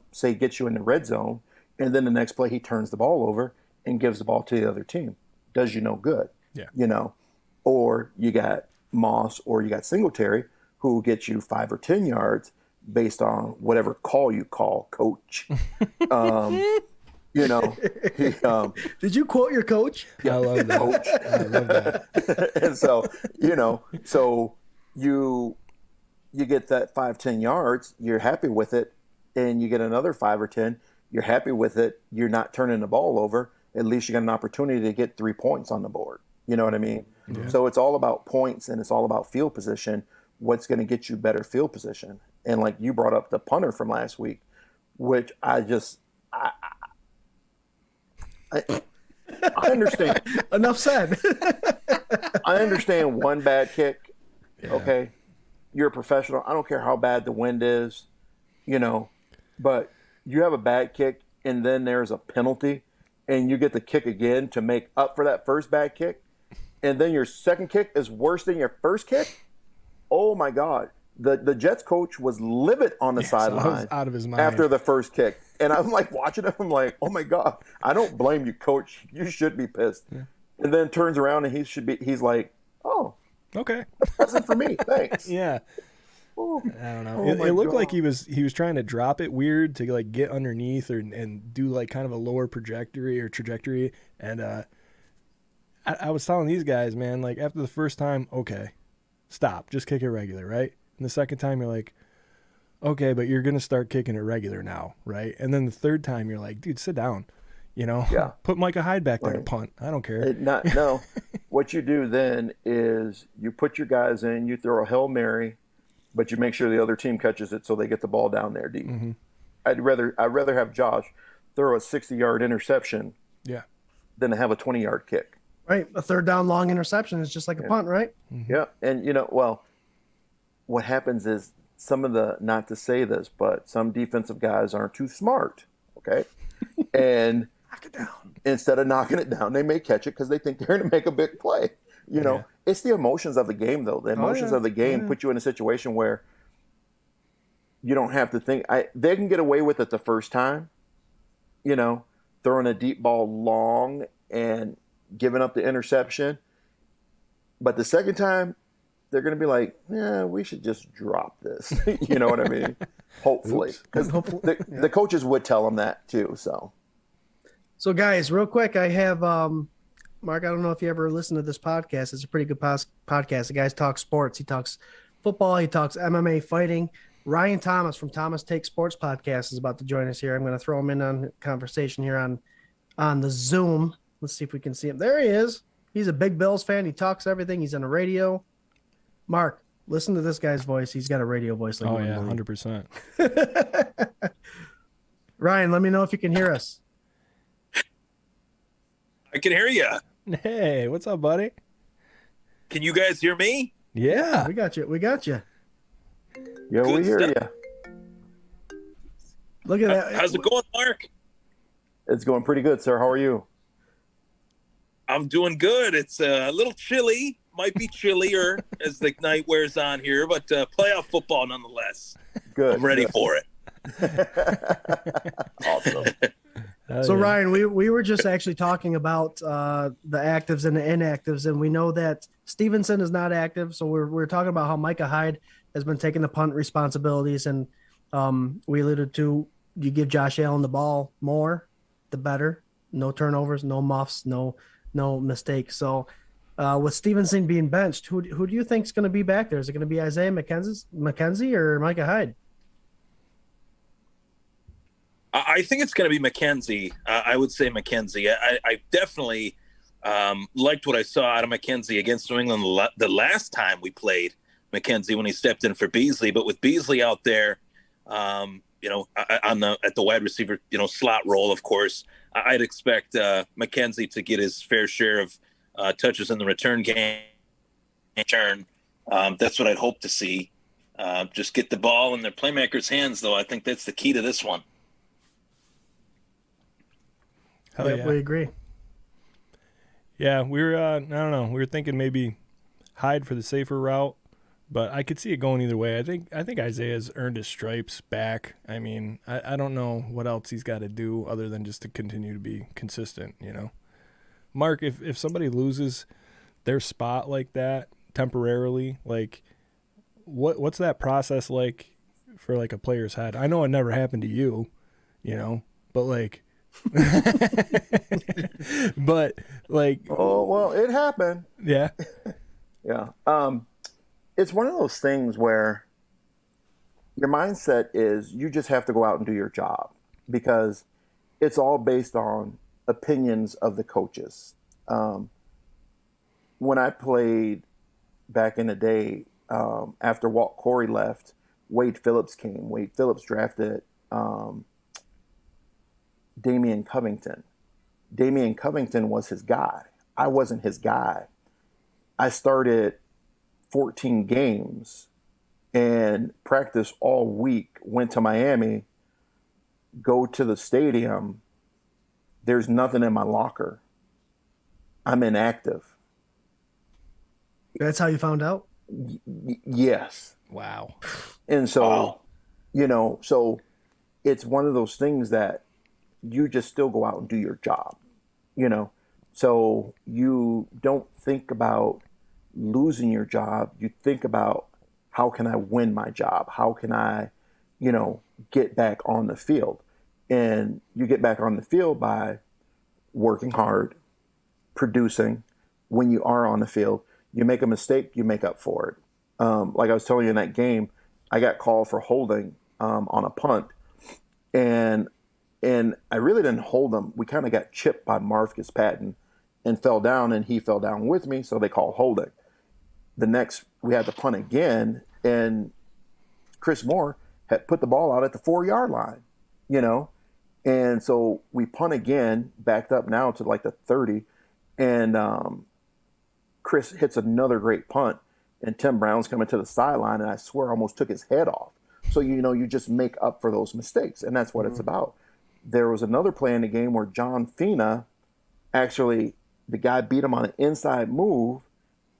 red zone, and then the next play he turns the ball over and gives the ball to the other team. Does you no good. Yeah. You know, or you got Moss or you got Singletary who will get you 5 or 10 yards based on whatever call you call, coach. You know, did you quote your coach? I love that. Coach. I love that. And so, you know, you get that 5-10 yards, you're happy with it, and you get another 5 or 10, you're happy with it, you're not turning the ball over, at least you got an opportunity to get 3 points on the board. You know what I mean? Yeah. So it's all about points, and it's all about field position. What's going to get you better field position? And like you brought up the punter from last week, which I understand. Enough said. I understand one bad kick. Yeah. Okay. You're a professional. I don't care how bad the wind is, you know, but you have a bad kick and then there's a penalty and you get the kick again to make up for that first bad kick. And then your second kick is worse than your first kick. Oh my God. The Jets coach was livid on the sideline out of his mind after the first kick. And I'm like watching him, I'm like, oh my God, I don't blame you, coach. You should be pissed. Yeah. And then turns around and he's like, oh, okay. That's it for me. Thanks. Yeah. Ooh. I don't know. It looked like he was trying to drop it weird to like get underneath and do like kind of a lower trajectory. And I was telling these guys, man, like after the first time, okay, stop, just kick it regular, right? And the second time you're like, okay, but you're going to start kicking it regular now, right? And then the third time you're like, dude, sit down, Yeah. put Micah Hyde back there to Right. punt. I don't care. No. What you do then is you put your guys in, you throw a Hail Mary, but you make sure the other team catches it so they get the ball down there deep. Mm-hmm. I'd rather have Josh throw a 60-yard interception Yeah. than to have a 20-yard kick. Right. A third down long interception is just like a punt, right? Mm-hmm. Yeah. And, well, what happens is some of the, not to say this, but some defensive guys aren't too smart, okay? And Knock it down. instead of knocking it down, they may catch it because they think they're going to make a big play. It's the emotions of the game, though. The emotions of the game put you in a situation where you don't have to think. They can get away with it the first time, throwing a deep ball long and giving up the interception. But the second time, they're going to be like, yeah, we should just drop this. You know what I mean? Hopefully. Because the coaches would tell them that, too, so. So, guys, real quick, I have Mark. I don't know if you ever listened to this podcast. It's a pretty good podcast. The guys talk sports. He talks football. He talks MMA fighting. Ryan Thomas from Thomas Take Sports Podcast is about to join us here. I'm going to throw him in on conversation here on the Zoom. Let's see if we can see him. There he is. He's a big Bills fan. He talks everything. He's on the radio. Mark, listen to this guy's voice. He's got a radio voice. Like 100%. Ryan, let me know if you can hear us. I can hear you. Hey, what's up, buddy? Can you guys hear me? Yeah. We got you. We got you. Yeah, we Good hear stuff. you. Look at that. How's it going, Mark? It's going pretty good, sir. How are you? I'm doing good. It's a little chilly. Might be chillier as the night wears on here, but playoff football nonetheless. Good. I'm ready for it. Awesome. So Ryan, we were just actually talking about the actives and the inactives, and we know that Stevenson is not active. So we're talking about how Micah Hyde has been taking the punt responsibilities, and we alluded to you give Josh Allen the ball more, the better. No turnovers, no muffs, no mistakes. So with Stevenson being benched, who do you think is going to be back there? Is it going to be Isaiah McKenzie or Micah Hyde? I think it's going to be McKenzie. I would say McKenzie. I definitely liked what I saw out of McKenzie against New England the last time we played McKenzie when he stepped in for Beasley. But with Beasley out there, at the wide receiver, slot role, of course, I'd expect McKenzie to get his fair share of touches in the return game. That's what I'd hope to see. Just get the ball in their playmakers' hands, though. I think that's the key to this one. Hell yeah. We agree. Yeah, we were, I don't know, we were thinking maybe Hyde for the safer route, but I could see it going either way. I think Isaiah's earned his stripes back. I mean, I don't know what else he's got to do other than just to continue to be consistent, Mark, if somebody loses their spot like that temporarily, like what's that process like for like a player's head? I know it never happened to you, but like but like, Oh, well, it happened. yeah. Yeah. It's one of those things where your mindset is you just have to go out and do your job because it's all based on opinions of the coaches. When I played back in the day, after Walt Corey left, Wade Phillips came. Wade Phillips drafted Damian Covington. Damian Covington was his guy. I wasn't his guy. I started 14 games and practiced all week, went to Miami, go to the stadium. There's nothing in my locker. I'm inactive. That's how you found out? Yes. Wow. And so, Wow. So it's one of those things that you just still go out and do your job, So you don't think about losing your job. You think about how can I win my job? How can I, get back on the field? And you get back on the field by working hard, producing, when you are on the field. You make a mistake, you make up for it. Like I was telling you in that game, I got called for holding on a punt, and I really didn't hold him. We kind of got chipped by Marcus Patton and fell down, and he fell down with me, so they called holding. The next, we had to punt again, and Chris Moore had put the ball out at the 4-yard line, and so we punt again, backed up now to like the 30, and Chris hits another great punt, and Tim Brown's coming to the sideline, and I swear almost took his head off. So, you just make up for those mistakes, and that's what it's about. There was another play in the game where John Fina, actually, the guy beat him on an inside move,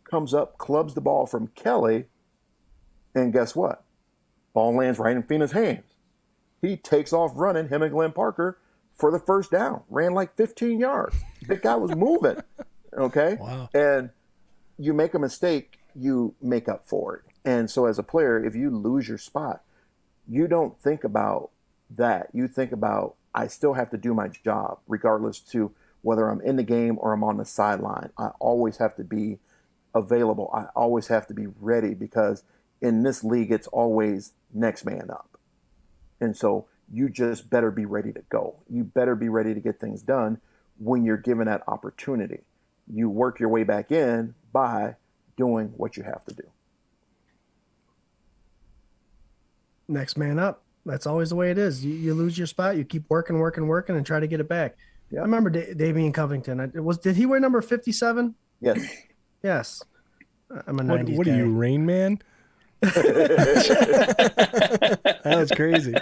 comes up, clubs the ball from Kelly, and guess what? Ball lands right in Fina's hands. He takes off running, him and Glenn Parker, for the first down. Ran like 15 yards. The guy was moving, okay? Wow. And you make a mistake, you make up for it. And so as a player, if you lose your spot, you don't think about that. You think about, I still have to do my job, regardless to whether I'm in the game or I'm on the sideline. I always have to be available. I always have to be ready, because in this league, it's always next man up. And so you just better be ready to go. You better be ready to get things done when you're given that opportunity. You work your way back in by doing what you have to do. Next man up. That's always the way it is. You lose your spot, you keep working, and try to get it back. Yeah. I remember Damian Covington. Did he wear number 57? Yes. Yes. I'm a 90s What guy. are you, Rain Man? That was crazy.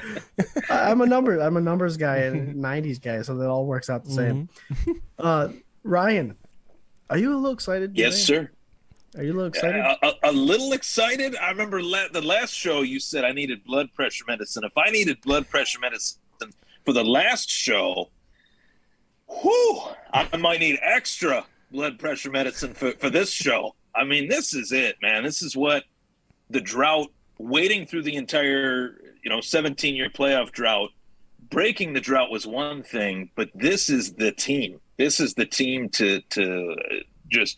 I'm a numbers guy and 90s guy, so that all works out the same. Ryan, are you a little excited today? Yes, sir. Are you a little excited? A little excited. I remember the last show you said I needed blood pressure medicine. If I needed blood pressure medicine for the last show, I might need extra blood pressure medicine for this show. I mean, this is it, man. This is what the drought, waiting through the entire 17-year playoff drought, breaking the drought was one thing, but this is the team. This is the team to just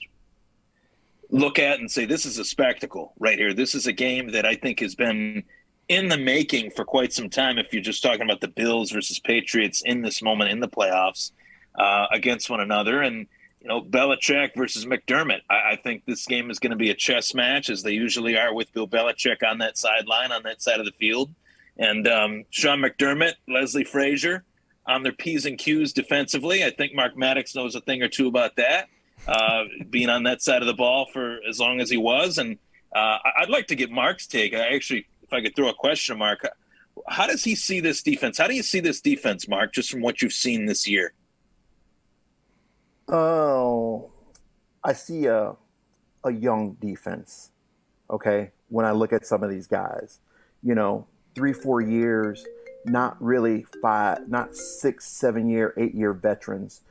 look at and say, this is a spectacle right here. This is a game that I think has been in the making for quite some time. If you're just talking about the Bills versus Patriots in this moment in the playoffs against one another, and Belichick versus McDermott. I think this game is going to be a chess match, as they usually are, with Bill Belichick on that sideline, on that side of the field, and Sean McDermott, Leslie Frazier on their P's and Q's defensively. I think Mark Maddox knows a thing or two about that, being on that side of the ball for as long as he was. And I'd like to get Mark's take. If I could throw a question, Mark, how does he see this defense? How do you see this defense, Mark, just from what you've seen this year? Oh, I see a young defense, okay, when I look at some of these guys. 3-4 years, not really 5, not 6-7 year, 8-year veterans,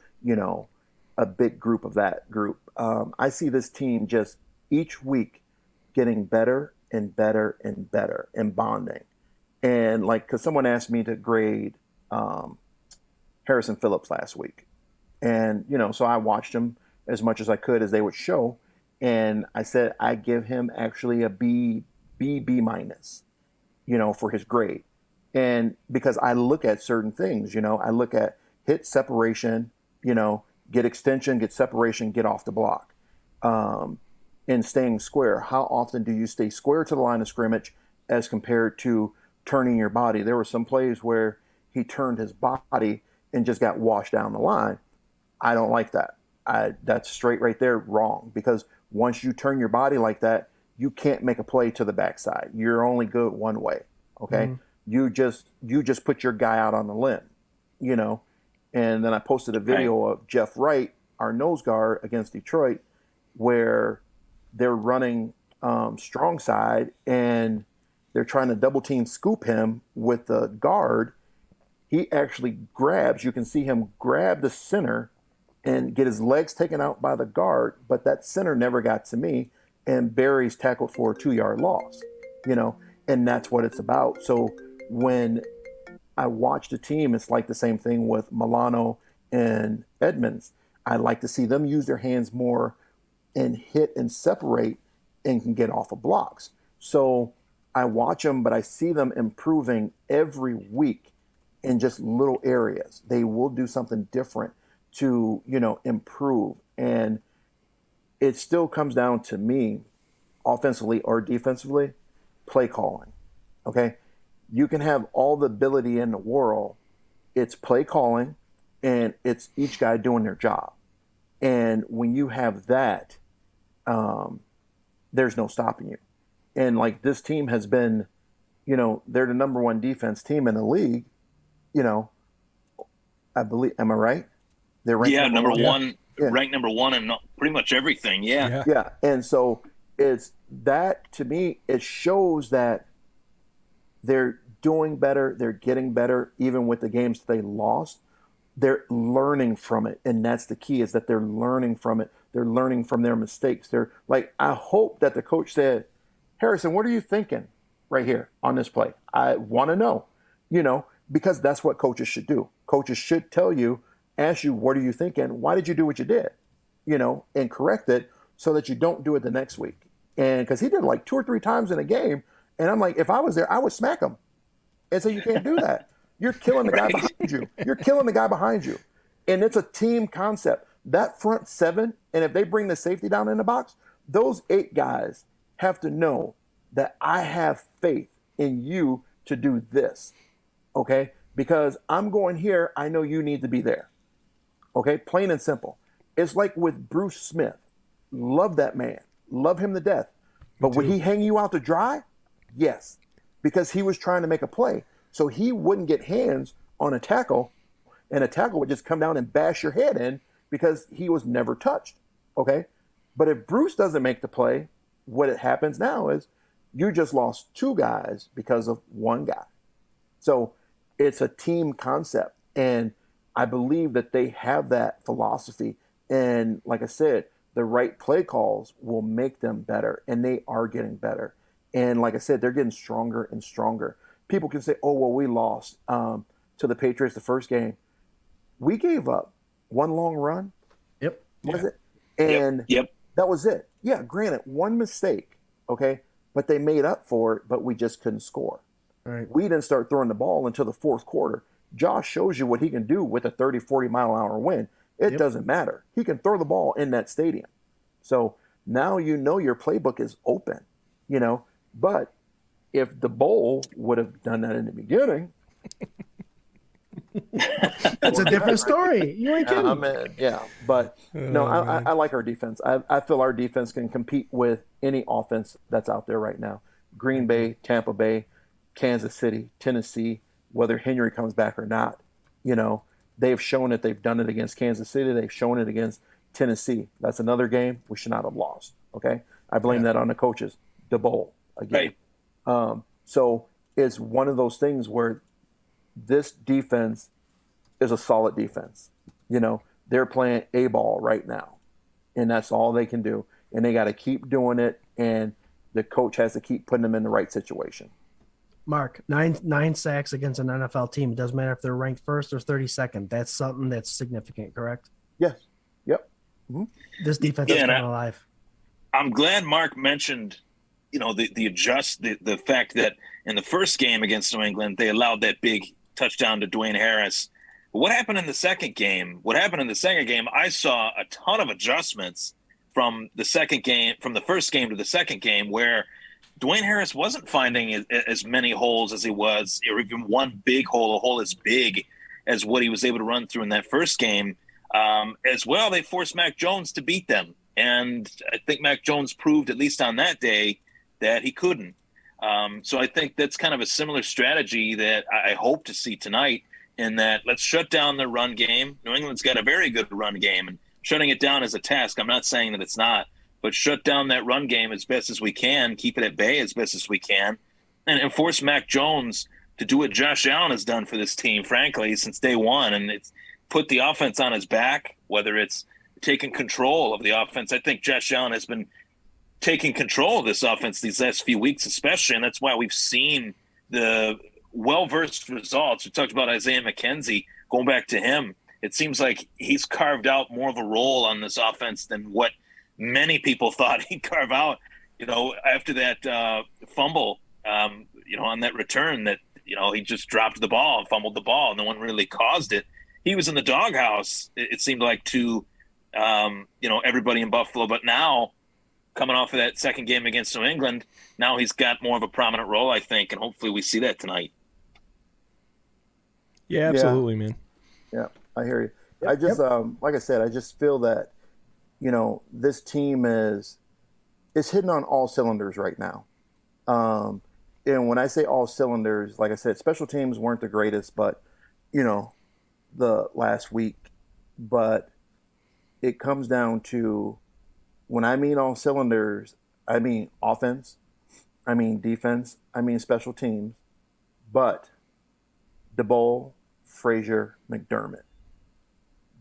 a big group of that group. I see this team just each week getting better and better and better and bonding. And because someone asked me to grade Harrison Phillips last week. And, so I watched him as much as I could as they would show. And I said, I give him actually a B minus, for his grade. And because I look at certain things, I look at hit separation, get extension, get separation, get off the block, and staying square. How often do you stay square to the line of scrimmage as compared to turning your body? There were some plays where he turned his body and just got washed down the line. I don't like that. That's straight right there wrong, because once you turn your body like that, you can't make a play to the backside. You're only good one way. Okay. Mm-hmm. You just put your guy out on the limb, and then I posted a video of Jeff Wright, our nose guard against Detroit, where they're running strong side and they're trying to double team scoop him with the guard. He actually grabs, you can see him grab the center and get his legs taken out by the guard, but that center never got to me, and Barry's tackled for a 2-yard loss, and that's what it's about. So when I watch the team, it's like the same thing with Milano and Edmonds. I like to see them use their hands more and hit and separate and can get off of blocks. So I watch them, but I see them improving every week in just little areas. They will do something different to, improve. And it still comes down to me, offensively or defensively, play calling. Okay? You can have all the ability in the world. It's play calling, and it's each guy doing their job. And when you have that, there's no stopping you. And like this team has been, they're the number one defense team in the league. I believe, am I right? They're ranked number one, ranked number one in pretty much everything. Yeah. And so it's that, to me, it shows that they're doing better. They're getting better, even with the games they lost. They're learning from it. And that's the key, is that they're learning from it. They're learning from their mistakes. They're like, I hope that the coach said, Harrison, what are you thinking right here on this play? I want to know, because that's what coaches should do. Coaches should tell you, ask you, what are you thinking? Why did you do what you did? And correct it so that you don't do it the next week. And because he did it like 2 or 3 times in a game. And I'm like, if I was there, I would smack him and say, you can't do that. You're killing the guy behind you. You're killing the guy behind you. And it's a team concept. That front 7, and if they bring the safety down in the box, those 8 guys have to know that I have faith in you to do this, okay? Because I'm going here, I know you need to be there, okay? Plain and simple. It's like with Bruce Smith. Love that man. Love him to death. But would he hang you out to dry? Yes, because he was trying to make a play. So he wouldn't get hands on a tackle, and a tackle would just come down and bash your head in because he was never touched, okay? But if Bruce doesn't make the play, what it happens now is you just lost 2 guys because of 1 guy. So it's a team concept, and I believe that they have that philosophy. And like I said, the right play calls will make them better, and they are getting better. And like I said, they're getting stronger and stronger. People can say, oh, well, we lost to the Patriots the first game. We gave up 1 long run. Yep. Was it? And that was it. Yeah, granted, 1 mistake, okay? But they made up for it, but we just couldn't score. Right. We didn't start throwing the ball until the 4th quarter. Josh shows you what he can do with a 30, 40-mile-an-hour wind. It doesn't matter. He can throw the ball in that stadium. So now your playbook is open, But if the bowl would have done that in the beginning, that's a different story. You ain't kidding. But no, I like our defense. I feel our defense can compete with any offense that's out there right now. Green Bay, Tampa Bay, Kansas City, Tennessee, whether Henry comes back or not, they've shown it. They've done it against Kansas City. They've shown it against Tennessee. That's another game we should not have lost. Okay, I blame that on the coaches. The bowl again. Right. So it's one of those things where this defense is a solid defense. They're playing A ball right now, and that's all they can do. And they got to keep doing it, and the coach has to keep putting them in the right situation. Mark, nine sacks against an NFL team. It doesn't matter if they're ranked 1st or 32nd. That's something that's significant, correct? Yes. Yep. Mm-hmm. This defense is coming alive. I'm glad Mark mentioned, the fact that in the first game against New England, they allowed that big touchdown to Dwayne Harris. But what happened in the second game? I saw a ton of adjustments from the first game to the second game, where Dwayne Harris wasn't finding as many holes as he was, or even one big hole, a hole as big as what he was able to run through in that first game. As well, they forced Mac Jones to beat them. And I think Mac Jones proved, at least on that day, that he couldn't. So I think that's kind of a similar strategy that I hope to see tonight, in that let's shut down the run game. New England's got a very good run game, and shutting it down is a task. I'm not saying that it's not, but shut down that run game as best as we can, keep it at bay as best as we can, and force Mac Jones to do what Josh Allen has done for this team, frankly, since day one. And it's put the offense on his back, whether it's taking control of the offense. I think Josh Allen has been taking control of this offense these last few weeks, especially, and that's why we've seen the well-versed results. We talked about Isaiah McKenzie. Going back to him, it seems like he's carved out more of a role on this offense than what many people thought he'd carve out, after that fumble, on that return that, he just dropped the ball and fumbled the ball. And no one really caused it. He was in the doghouse, it seemed like, to, everybody in Buffalo. But now, coming off of that second game against New England, now he's got more of a prominent role, I think, and hopefully we see that tonight. Yeah, absolutely, man. Yeah, I hear you. I just, like I said, I just feel that, this team is hitting on all cylinders right now. And when I say all cylinders, like I said, special teams weren't the greatest, but, the last week. But it comes down to, when I mean all cylinders, I mean offense, I mean defense, I mean special teams, but DeBoll, Frazier, McDermott.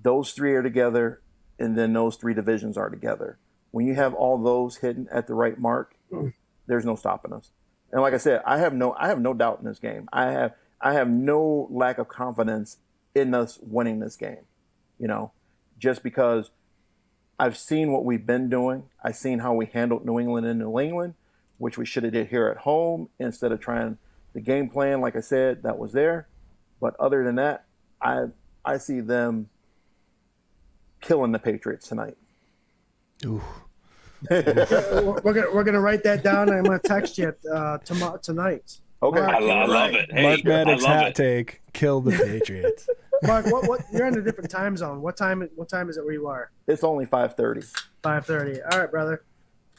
Those three are together, and then those three divisions are together. When you have all those hitting at the right mark, there's no stopping us. And like I said, I have no doubt in this game. I have no lack of confidence in us winning this game. Just because I've seen what we've been doing. I've seen how we handled New England in New England, which we should have did here at home instead of trying the game plan. Like I said, that was there. But other than that, I see them killing the Patriots tonight. Ooh. We're gonna write that down. And I'm gonna text you tomorrow tonight. Okay, Mark, I love it. Hey, Mark Maddox's hat it. take: kill the Patriots. Mark, what? You're in a different time zone. What time is it where you are? It's only 5:30. 5:30. All right, brother.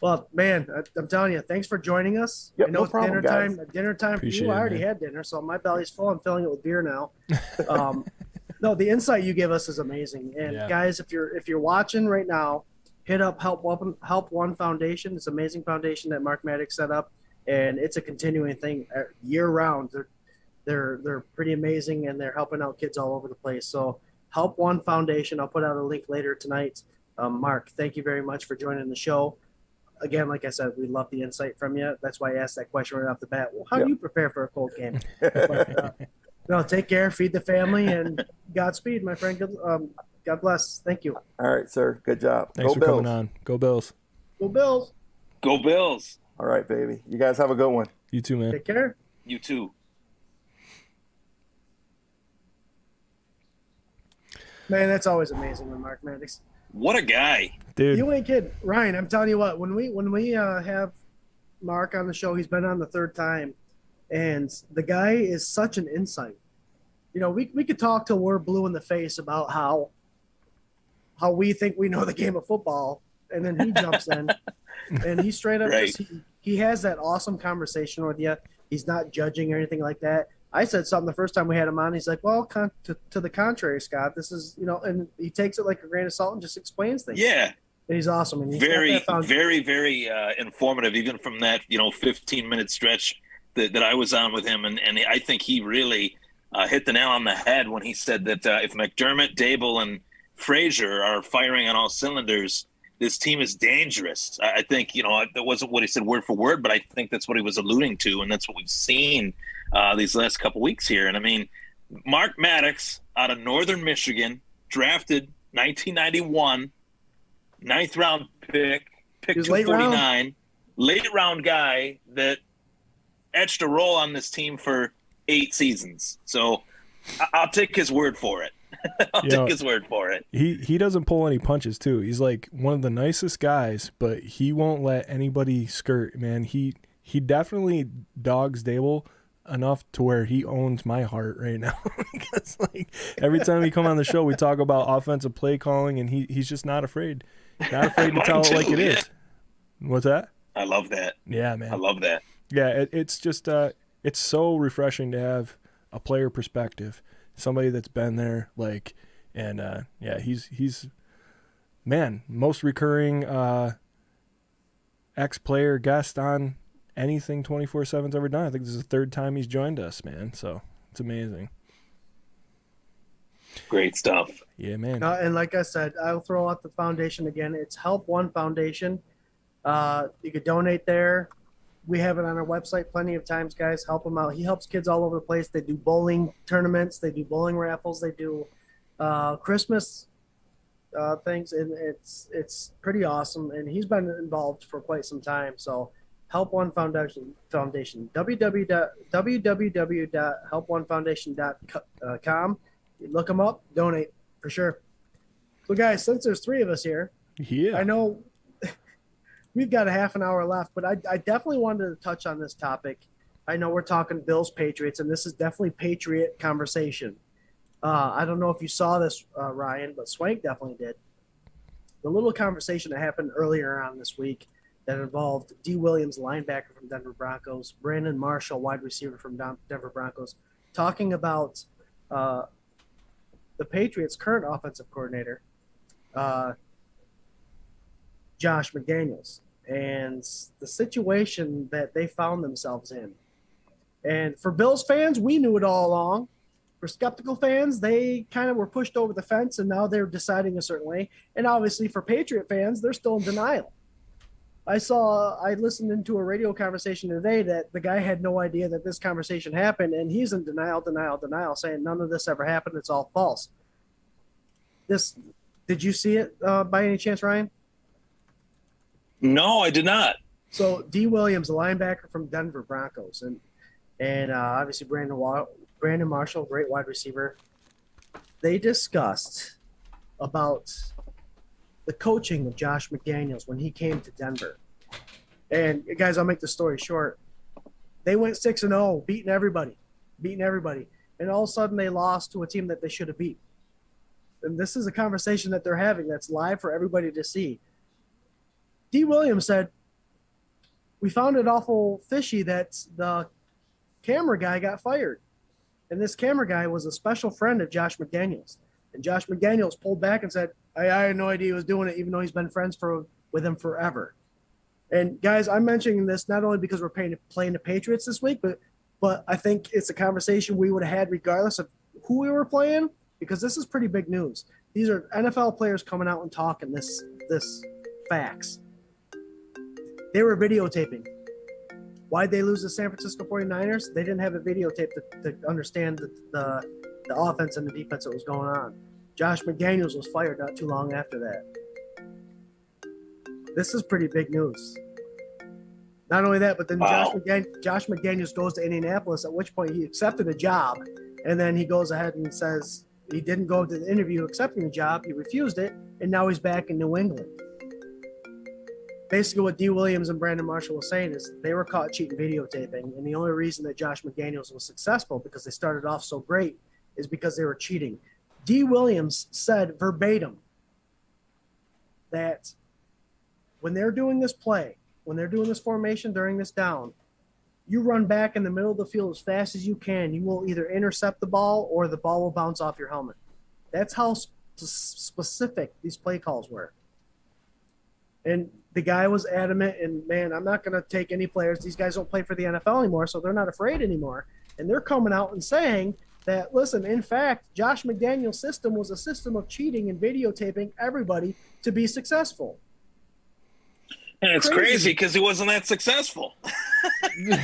Well, man, I'm telling you, thanks for joining us. Yep, I know no it's problem, guys. dinner time for Appreciate you. I it, already man. had dinner, so my belly's full. I'm filling it with beer now. No, the insight you give us is amazing. And guys, if you're watching right now, hit up Help One Foundation. It's an amazing foundation that Mark Maddox set up, and it's a continuing thing year round. They're pretty amazing, and they're helping out kids all over the place. So Help One Foundation. I'll put out a link later tonight. Mark, thank you very much for joining the show. Again, like I said, we love the insight from you. That's why I asked that question right off the bat. Well, how do you prepare for a cold game? But, take care, feed the family, and Godspeed, my friend. God bless. Thank you. All right, sir. Good job. Thanks Go for Bills. coming on. Go Bills. Go Bills. Go Bills. All right, baby. You guys have a good one. You too, man. Take care. You too. Man, that's always amazing with Mark Maddox. What a guy. Dude. You ain't kidding. Ryan, I'm telling you what, when we have Mark on the show, he's been on the third time, and the guy is such an insight. We could talk till we're blue in the face about how we think we know the game of football, and then he jumps in, and he straight up Right. he has that awesome conversation with you. He's not judging or anything like that. I said something the first time we had him on. He's like, well, to the contrary, Scott, this is, and he takes it like a grain of salt and just explains things. Yeah. And he's awesome. And he's Very, very informative, even from that, 15-minute stretch that I was on with him. And I think he really hit the nail on the head when he said that if McDermott, Dable, and Frazier are firing on all cylinders, this team is dangerous. I think, that wasn't what he said word for word, but I think that's what he was alluding to. And that's what we've seen these last couple weeks here. And I mean, Mark Maddox out of Northern Michigan, drafted 1991, ninth round pick 249, late round guy that etched a role on this team for 8 seasons. So I'll take his word for it. Take his word for it. He doesn't pull any punches too. He's like one of the nicest guys, but he won't let anybody skirt, man. He definitely dogs Dable enough to where he owns my heart right now. Because like every time we come on the show, we talk about offensive play calling, and he's just not afraid. Not afraid to tell it like it is. What's that? I love that. Yeah, man. I love that. Yeah, it's just it's so refreshing to have a player perspective, somebody that's been there, like, and he's man, most recurring ex-player guest on anything 24/7's ever done. I think this is the 3rd time he's joined us, man. So it's amazing. Great stuff. Yeah, man. And like I said, I'll throw out the foundation again. It's Help One Foundation. You could donate there. We have it on our website plenty of times, guys. Help him out. He helps kids all over the place. They do bowling tournaments. They do bowling raffles. They do Christmas things, and it's pretty awesome. And he's been involved for quite some time. So, Help One Foundation, www.helponefoundation.com. You look them up, donate for sure. So, guys, since there's three of us here, Yeah. I know we've got a half an hour left, but I definitely wanted to touch on this topic. I know we're talking Bills Patriots, and this is definitely Patriot conversation. I don't know if you saw this, Ryan, but Swank definitely did. The little conversation that happened earlier on this week that involved D. Williams, linebacker from Denver Broncos, Brandon Marshall, wide receiver from Denver Broncos, talking about the Patriots' current offensive coordinator, Josh McDaniels, and the situation that they found themselves in. And for Bills fans, we knew it all along. For skeptical fans, they kind of were pushed over the fence, and now they're deciding a certain way. And obviously for Patriot fans, they're still in denial. I listened into a radio conversation today that the guy had no idea that this conversation happened, and he's in denial, saying none of this ever happened. It's all false. Did you see it by any chance, Ryan? No, I did not. So D. Williams, a linebacker from Denver Broncos, and obviously Brandon Marshall, great wide receiver. They discussed about the coaching of Josh McDaniels when he came to Denver. And guys, I'll make the story short. They went 6-0, beating everybody. And all of a sudden they lost to a team that they should have beat. And this is a conversation that they're having that's live for everybody to see. D. Williams said, we found it awful fishy that the camera guy got fired. And this camera guy was a special friend of Josh McDaniels. And Josh McDaniels pulled back and said, I had no idea he was doing it, even though he's been friends with him forever. And guys, I'm mentioning this not only because we're playing the Patriots this week, but I think it's a conversation we would have had regardless of who we were playing, because this is pretty big news. These are NFL players coming out and talking this facts. They were videotaping. Why'd they lose the San Francisco 49ers? They didn't have a videotape to understand the offense and the defense that was going on. Josh McDaniels was fired not too long after that. This is pretty big news. Not only that, but then wow. Josh McDaniels goes to Indianapolis, at which point he accepted a job, and then he goes ahead and says he didn't go to the interview accepting the job, he refused it, and now he's back in New England. Basically what D. Williams and Brandon Marshall were saying is they were caught cheating videotaping, and the only reason that Josh McDaniels was successful, because they started off so great, is because they were cheating. D. Williams said verbatim that when they're doing this play, when they're doing this formation during this down, you run back in the middle of the field as fast as you can. You will either intercept the ball or the ball will bounce off your helmet. That's how specific these play calls were. And the guy was adamant, and man, I'm not going to take any players. These guys don't play for the NFL anymore, so they're not afraid anymore. And they're coming out and saying that, listen, in fact, Josh McDaniels' system was a system of cheating and videotaping everybody to be successful. And it's crazy because he wasn't that successful. He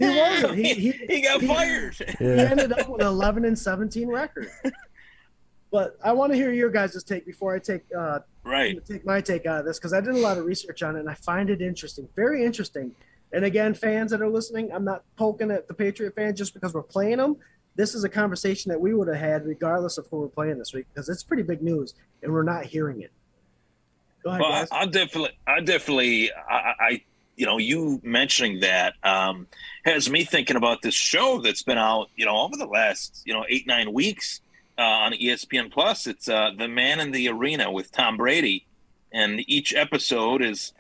wasn't. He got fired. He ended up with an 11-17 record. But I want to hear your guys' take before I take my take out of this, because I did a lot of research on it, and I find it interesting, very interesting. And again, fans that are listening, I'm not poking at the Patriot fans just because we're playing them. This is a conversation that we would have had regardless of who we're playing this week, because it's pretty big news, and we're not hearing it. Go ahead, guys. I definitely, you mentioning that has me thinking about this show that's been out, over the last, 8-9 weeks on ESPN Plus. It's The Man in the Arena with Tom Brady, and each episode is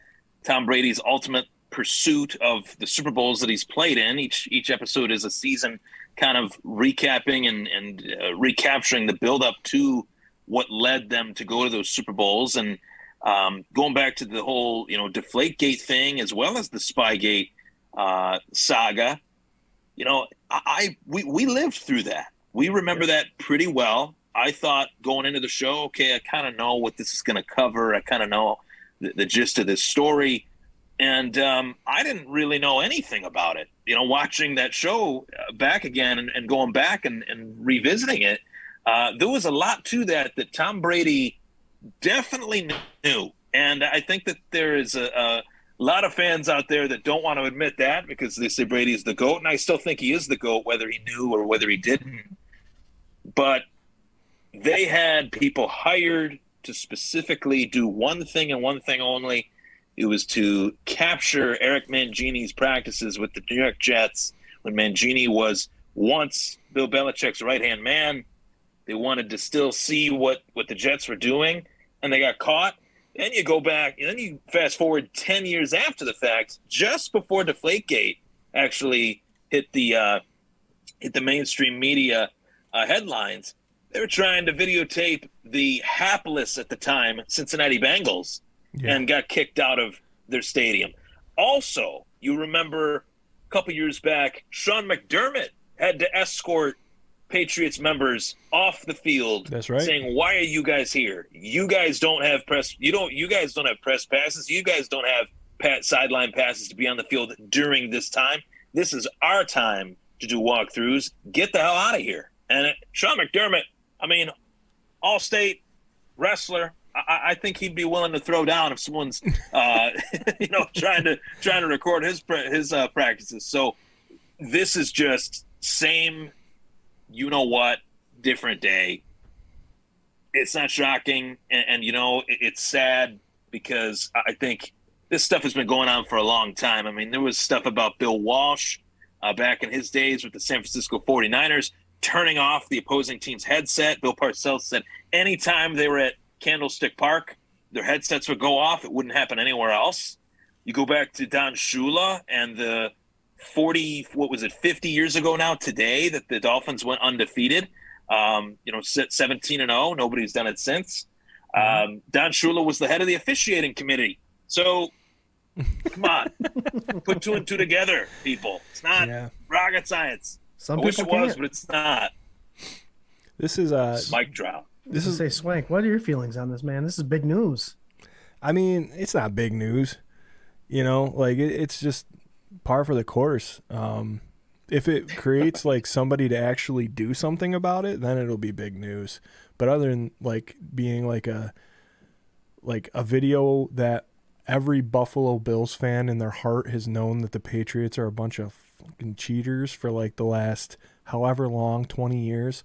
Tom Brady's ultimate pursuit of the Super Bowls that he's played in. Each episode is a season kind of recapping and recapturing the buildup to what led them to go to those Super Bowls, and going back to the whole, Deflategate thing, as well as the Spygate saga. We lived through that. We remember that pretty well. I thought going into the show, okay, I kind of know what this is going to cover. I kind of know the gist of this story. And I didn't really know anything about it. Watching that show back again and going back and revisiting it, there was a lot to that Tom Brady definitely new. And I think that there is a lot of fans out there that don't want to admit that because they say Brady is the GOAT. And I still think he is the GOAT, whether he knew or whether he didn't. But they had people hired to specifically do one thing and one thing only. It was to capture Eric Mangini's practices with the New York Jets when Mangini was once Bill Belichick's right-hand man. They wanted to still see what the Jets were doing, and they got caught. Then you go back, and then you fast forward 10 years after the fact, just before Deflategate actually hit the mainstream media headlines. They were trying to videotape the hapless at the time Cincinnati Bengals and got kicked out of their stadium. Also, you remember a couple years back, Sean McDermott had to escort Patriots members off the field. That's right. Saying, "Why are you guys here? You guys don't have press. You guys don't have press passes. You guys don't have sideline passes to be on the field during this time. This is our time to do walkthroughs. Get the hell out of here." And Sean McDermott, I mean, all-state wrestler. I think he'd be willing to throw down if someone's, trying to record his practices. So this is just same, different day. It's not shocking, and it's sad because I think this stuff has been going on for a long time. I mean, there was stuff about Bill Walsh back in his days with the San Francisco 49ers turning off the opposing team's headset. Bill Parcells said anytime they were at Candlestick Park, their headsets would go off. It wouldn't happen anywhere else. You go back to Don Shula and the 50 years ago now today that the Dolphins went undefeated, 17-0. Nobody's done it since. Don Shula was the head of the officiating committee. So come on, put two and two together, people. It's not rocket science. Some I wish people it was, can't. but it's not. This is Mic drop. This is say Swank. What are your feelings on this, man? This is big news. I mean, it's not big news. It's just par for the course. If it creates like somebody to actually do something about it, then it'll be big news. But other than like being like a video that every Buffalo Bills fan in their heart has known that the Patriots are a bunch of fucking cheaters for like the last however long, 20 years,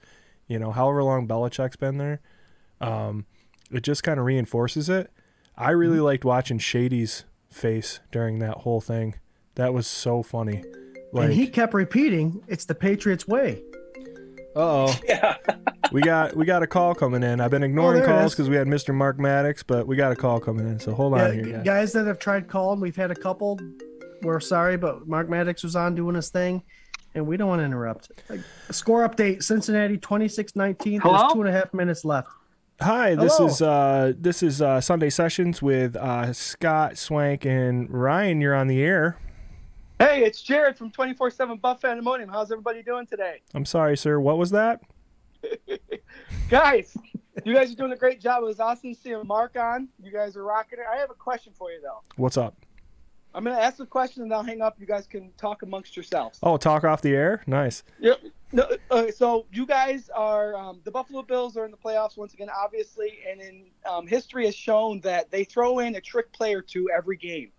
however long Belichick's been there. It just kind of reinforces it. I really liked watching Shady's face during that whole thing. That was so funny. And he kept repeating, "It's the Patriots way." Uh-oh. Yeah. We got a call coming in. I've been ignoring there it calls is. because we had Mr. Mark Maddox, but we got a call coming in. So hold on here, guys. Guys that have tried calling, we've had a couple. We're sorry, but Mark Maddox was on doing his thing, and we don't want to interrupt. Score update: Cincinnati 26-19. Hello? There's 2.5 minutes left. Hi, this Hello. is Sunday Sessions with Scott, Swank, and Ryan. You're on the air. Hey, it's Jared from 24/7 Buff Pandemonium. How's everybody doing today? I'm sorry, sir. What was that? Guys, you guys are doing a great job. It was awesome seeing Mark on. You guys are rocking it. I have a question for you, though. What's up? I'm going to ask the question and I'll hang up. You guys can talk amongst yourselves. Oh, talk off the air? Nice. Yep. No, so you guys are the Buffalo Bills are in the playoffs once again, obviously, and in history has shown that they throw in a trick play or two every game.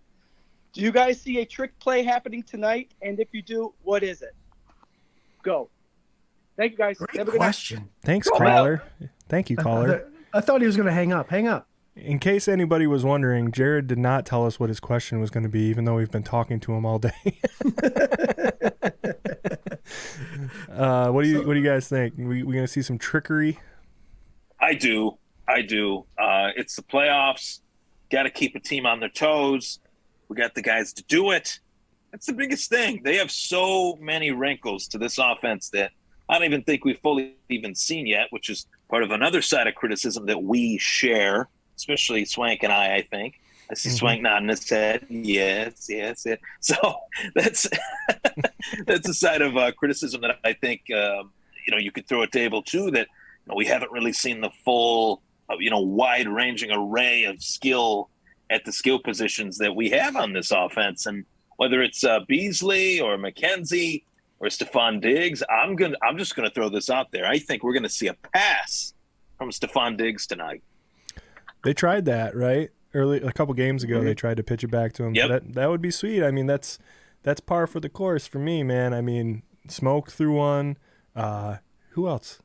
Do you guys see a trick play happening tonight? And if you do, what is it? Go. Thank you, guys. Great Have a good night. question. Thanks, caller. Thank you, caller. I thought he was going to hang up. Hang up. In case anybody was wondering, Jared did not tell us what his question was going to be, even though we've been talking to him all day. What do you guys think? We going to see some trickery? I do. It's the playoffs. Got to keep a team on their toes. We got the guys to do it. That's the biggest thing. They have so many wrinkles to this offense that I don't even think we've fully even seen yet, which is part of another side of criticism that we share, especially Swank and I think. I see Swank nodding his head. Yes. So that's that's a side of criticism that I think you could throw a table to that we haven't really seen the full wide-ranging array of skill at the skill positions that we have on this offense. And whether it's Beasley or McKenzie or Stephon Diggs, I'm just gonna throw this out there. I think we're gonna see a pass from Stephon Diggs tonight. They tried that, right? Early a couple games ago, they tried to pitch it back to him. Yep. That would be sweet. I mean, that's par for the course for me, man. I mean, Smoke threw one. Who else?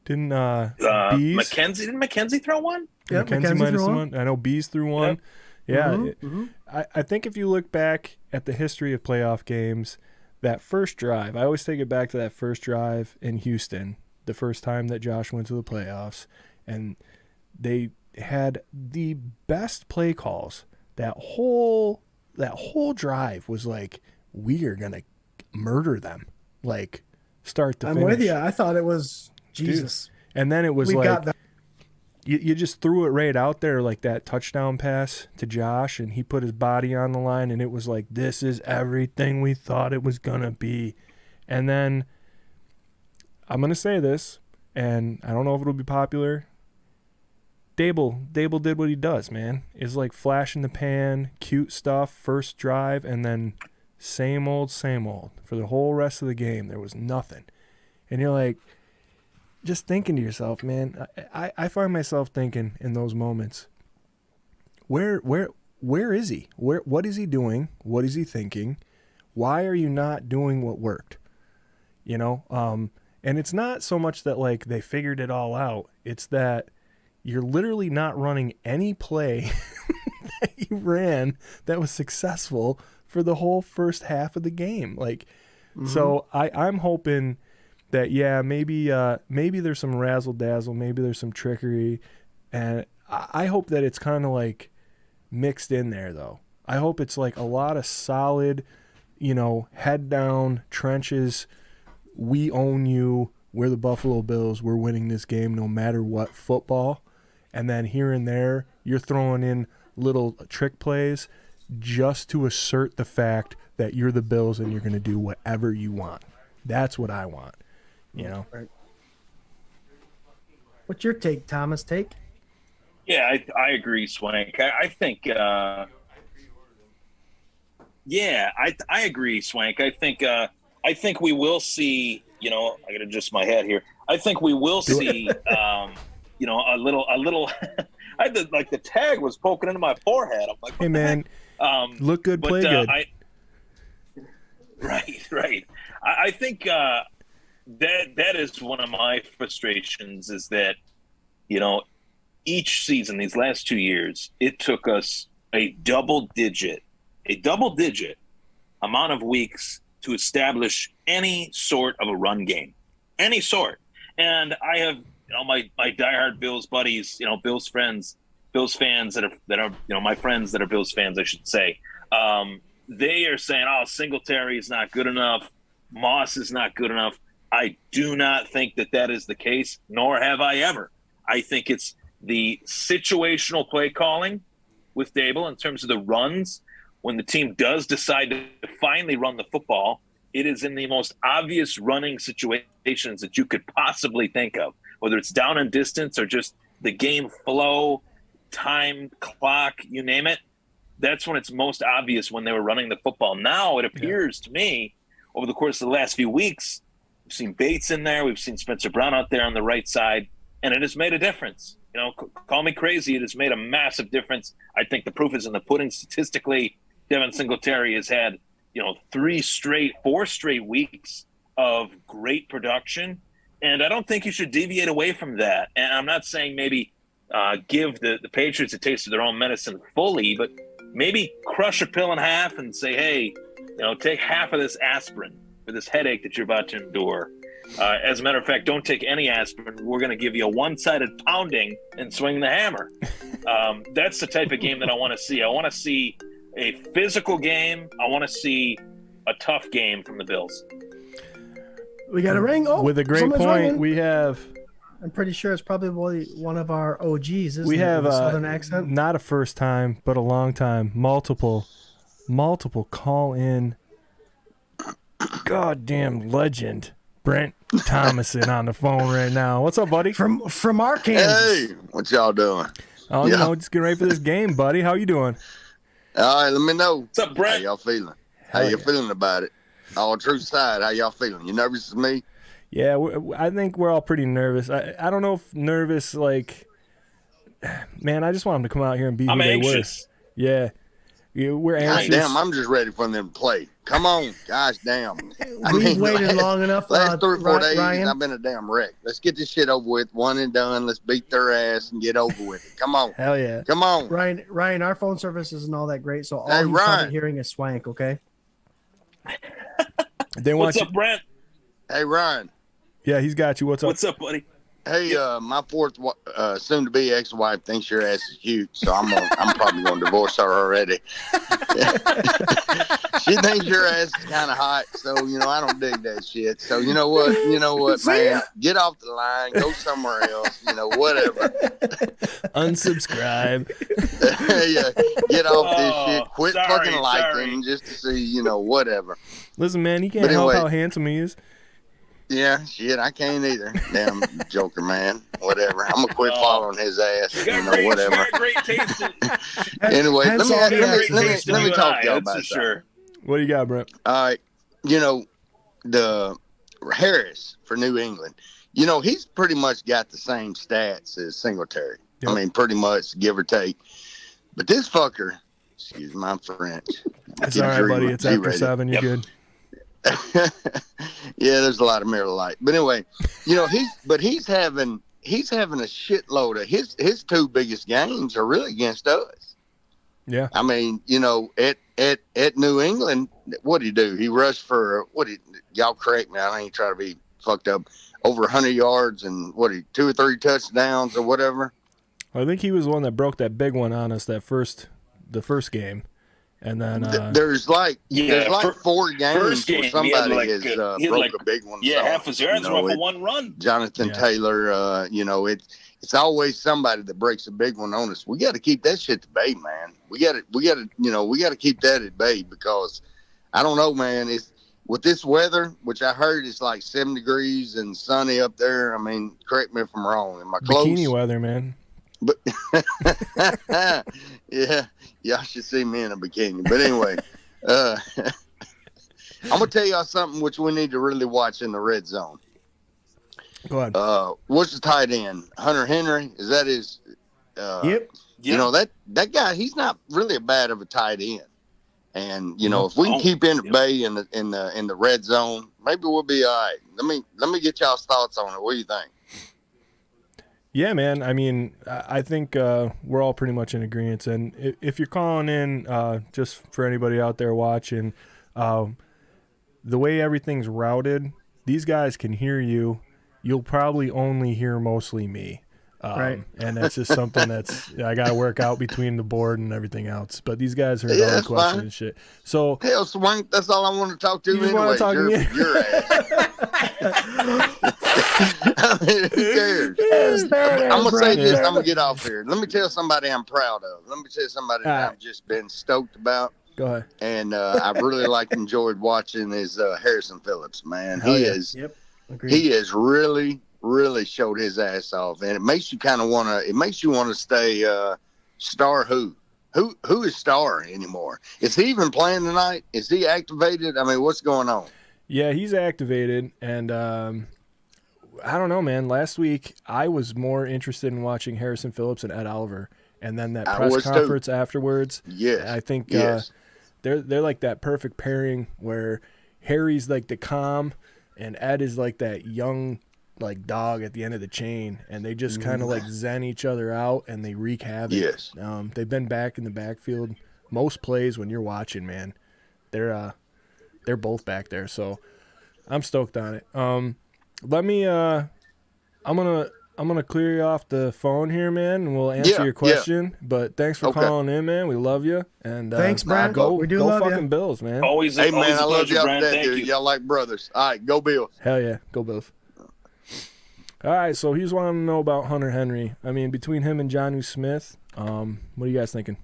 Didn't Bees? McKenzie? Didn't McKenzie throw one? Yeah, McKenzie might have threw one. I know Bees threw one. Yep. Yeah. I think if you look back at the history of playoff games, that first drive, I always take it back to that first drive in Houston, the first time that Josh went to the playoffs, and they had the best play calls. That whole drive was like, we are gonna murder them, like start to finish. I'm with you. I thought it was Jesus. Dude. And then it was you just threw it right out there, like that touchdown pass to Josh, and he put his body on the line, and it was like, this is everything we thought it was gonna be. And then I'm gonna say this, and I don't know if it'll be popular. Dable did what he does, man. It's like flash in the pan, cute stuff, first drive, and then same old. For the whole rest of the game, there was nothing. And you're like, just thinking to yourself, man, I find myself thinking in those moments, where is he? What is he doing? What is he thinking? Why are you not doing what worked? You know? And it's not so much that like they figured it all out. It's that you're literally not running any play that you ran that was successful for the whole first half of the game. Like, so I'm hoping that, yeah, maybe there's some razzle dazzle, maybe there's some trickery, and I hope that it's kind of like mixed in there though. I hope it's like a lot of solid, head down trenches. We own you. We're the Buffalo Bills. We're winning this game no matter what football. And then here and there, you're throwing in little trick plays just to assert the fact that you're the Bills and you're going to do whatever you want. That's what I want, Right. What's your take, Thomas? Yeah, I agree, Swank. I think, I agree, Swank. I think we will see, I got to adjust my hat here. I think we will see, a little, I had the tag was poking into my forehead. I'm like, hey man, look good, play good. Right. I think that is one of my frustrations is that, each season, these last 2 years, it took us a double digit amount of weeks to establish any sort of a run game, any sort. And I have, my diehard Bills buddies, Bills fans that are my friends that are Bills fans, I should say. They are saying, Singletary is not good enough. Moss is not good enough. I do not think that is the case, nor have I ever. I think it's the situational play calling with Dable in terms of the runs. When the team does decide to finally run the football, it is in the most obvious running situations that you could possibly think of, whether it's down and distance or just the game flow, time, clock, you name it. That's when it's most obvious when they were running the football. Now it appears to me over the course of the last few weeks, we've seen Bates in there. We've seen Spencer Brown out there on the right side, and it has made a difference. Call me crazy. It has made a massive difference. I think the proof is in the pudding. Statistically, Devin Singletary has had, 4 straight weeks of great production. And I don't think you should deviate away from that. And I'm not saying maybe give the Patriots a taste of their own medicine fully, but maybe crush a pill in half and say, hey, take half of this aspirin for this headache that you're about to endure. As a matter of fact, don't take any aspirin. We're going to give you a one-sided pounding and swing the hammer. That's the type of game that I want to see. I want to see a physical game. I want to see a tough game from the Bills. We got a ring. Oh, with a great point, ringing. we have. I'm pretty sure it's probably one of our OGs. Isn't we have a Southern accent. Not a first time, but a long time. Multiple call in. Goddamn legend, Brent Thomason on the phone right now. What's up, buddy? From Arkansas. Hey, what y'all doing? Oh, just getting ready for this game, buddy. How you doing? All right, let me know. What's up, Brent? How y'all feeling? How you feeling about it? All true side, how y'all feeling? You nervous as me? Yeah, I think we're all pretty nervous. I don't know if nervous, like, man, I just want them to come out here and be who I'm they anxious. were. Yeah. We're God anxious. damn, I'm just ready for them to play. Come on, gosh damn. We've waited long enough. Last 3 or 4 days, Ryan, I've been a damn wreck. Let's get this shit over with, one and done. Let's beat their ass and get over with it. Come on. Hell yeah. Come on. Ryan, our phone service isn't all that great, so all Hey, he's Ryan. probably hearing is Swank, okay? They want What's you. up, Brent? Hey, Ryan. Yeah, he's got you. What's up? What's up, buddy? Hey, my fourth soon-to-be ex-wife thinks your ass is cute, so I'm probably gonna divorce her already. She thinks your ass is kind of hot, so I don't dig that shit. So you know what, man, get off the line, go somewhere else, whatever. Unsubscribe. Yeah, get off this shit. Quit sorry, fucking liking sorry. just to see, whatever. Listen, man, you can't But help anyway. how handsome he is. Yeah, shit, I can't either. Damn Joker, man. Whatever. I'm gonna quit following his ass. You got great, Whatever. You got great taste. Anyway, let Hence me all the let accents. me talk to y'all That's about for that. sure. What do you got, Brent? All right, the Harris for New England. He's pretty much got the same stats as Singletary. Yep. I mean, pretty much give or take. But this fucker, excuse my French. It's all right, buddy. It's after G-rated. 7. You're good. Yeah, there's a lot of Miller Lite. But anyway, he's having a shitload of his two biggest games are really against us. Yeah. I mean, at New England, what did he do? He rushed for y'all correct me, I ain't trying to be fucked up, over 100 yards and 2 or 3 touchdowns or whatever. I think he was the one that broke that big one on us the first game. And then There's like 4 games first game, where somebody he had broke a big one. Yeah, So, half his yards were off of one run. Jonathan Yeah. Taylor, it's always somebody that breaks a big one on us. We got to keep that shit at bay, man. We got to keep that at bay because I don't know, man. It's with this weather, which I heard is like 7 degrees and sunny up there. I mean, correct me if I'm wrong. Am I close? bikini weather, man. But yeah, y'all should see me in a bikini. But anyway, I'm gonna tell y'all something which we need to really watch in the red zone. Go ahead. What's the tight end? Hunter Henry? Is that his? Yep. That guy. He's not really a bad of a tight end. And if we can keep in at bay in the red zone, maybe we'll be all right. Let me get y'all's thoughts on it. What do you think? Yeah, man. I mean, I think we're all pretty much in agreement. And if you're calling in, just for anybody out there watching, the way everything's routed, these guys can hear you. You'll probably only hear mostly me. Right. And that's just something that's I got to work out between the board and everything else. But these guys heard all the that's questions fine. and shit. So Hell, Swank, that's all I want to talk to You just wanna anyway. talk to me? Your ass. I mean, who cares? I'm going to say this. I'm going to get off here. Let me tell somebody I'm proud of. Let me tell somebody that I've just been stoked about. go ahead. And I really enjoyed watching is Harrison Phillips, man. Hell He yeah. is Yep. Agreed. he has really showed his ass off, and it makes you kind of want to stay Star. Who is Star anymore? Is he even playing tonight? Is he activated? I mean, what's going on? Yeah, he's activated, and I don't know, man. Last week, I was more interested in watching Harrison Phillips and Ed Oliver, and then that I press was too. conference afterwards. Yes, I think yes. they're like that perfect pairing where Harry's like the calm, and Ed is like that young dog at the end of the chain, and they just kind of zen each other out, and they wreak havoc. Yes. They've been back in the backfield most plays when you're watching, man. They're both back there, so I'm stoked on it. Let me I'm gonna clear you off the phone here, man, and we'll answer your question. But thanks for calling in, man. We love you. And Thanks, Brent. Go, We do go love fucking you. Bills, man. Always, Hey, always man, I a love pleasure, y'all to Brent. death, Thank dude. you. Y'all like brothers. All right, go Bills. Hell yeah, go Bills. All right, so he's wanting to know about Hunter Henry. I mean, between him and Jonnu Smith, what are you guys thinking?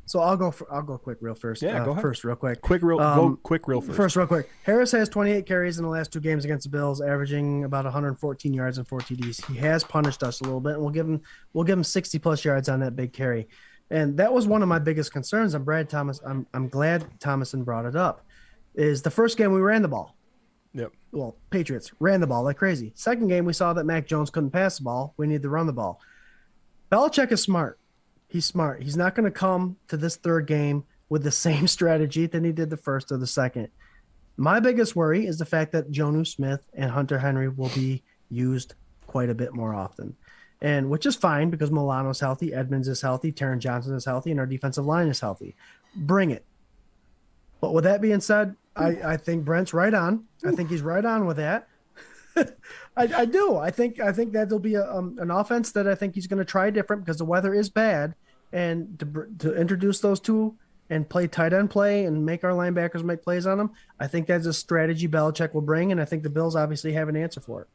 So I'll go quick real first. Yeah, go ahead. First real quick. Go quick real first. First real quick. Harris has 28 carries in the last 2 games against the Bills, averaging about 114 yards and 4 TDs. He has punished us a little bit, and we'll give him 60 plus yards on that big carry. And that was one of my biggest concerns. And Brad Thomas, I'm glad Thomason brought it up. Is the first game we ran the ball. Yep. Well, Patriots ran the ball like crazy. Second game, we saw that Mac Jones couldn't pass the ball. We need to run the ball. Belichick is smart. He's smart. He's not going to come to this third game with the same strategy than he did the first or the second. My biggest worry is the fact that Jonnu Smith and Hunter Henry will be used quite a bit more often, and which is fine because Milano's healthy, Edmonds is healthy, Taron Johnson is healthy, and our defensive line is healthy. Bring it. But with that being said, I think Brent's right on. I think he's right on with that. I do. I think that there'll be an offense that I think he's going to try different because the weather is bad, and to introduce those two and play tight end play and make our linebackers make plays on them, I think that's a strategy Belichick will bring, and I think the Bills obviously have an answer for it.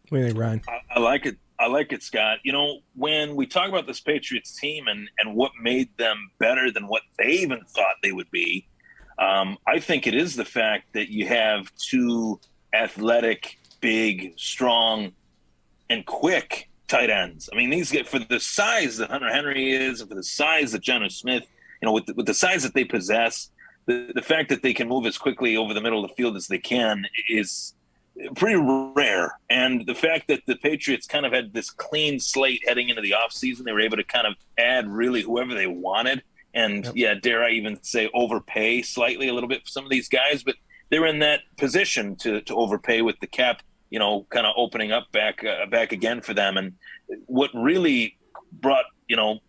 What do you think, Ryan? I like it. I like it, Scott. You know, when we talk about this Patriots team and what made them better than what they even thought they would be, I think it is the fact that you have two athletic, big, strong, and quick tight ends. I mean, these get for the size that Hunter Henry is, and for the size that Jonnu Smith, you know, with the size that they possess, the fact that they can move as quickly over the middle of the field as they can is pretty rare. And the fact that the Patriots kind of had this clean slate heading into the offseason, they were able to kind of add really whoever they wanted. And dare I even say overpay slightly a little bit for some of these guys, but they're in that position to overpay with the cap, you know, kind of opening up back again for them. And what really brought, you know,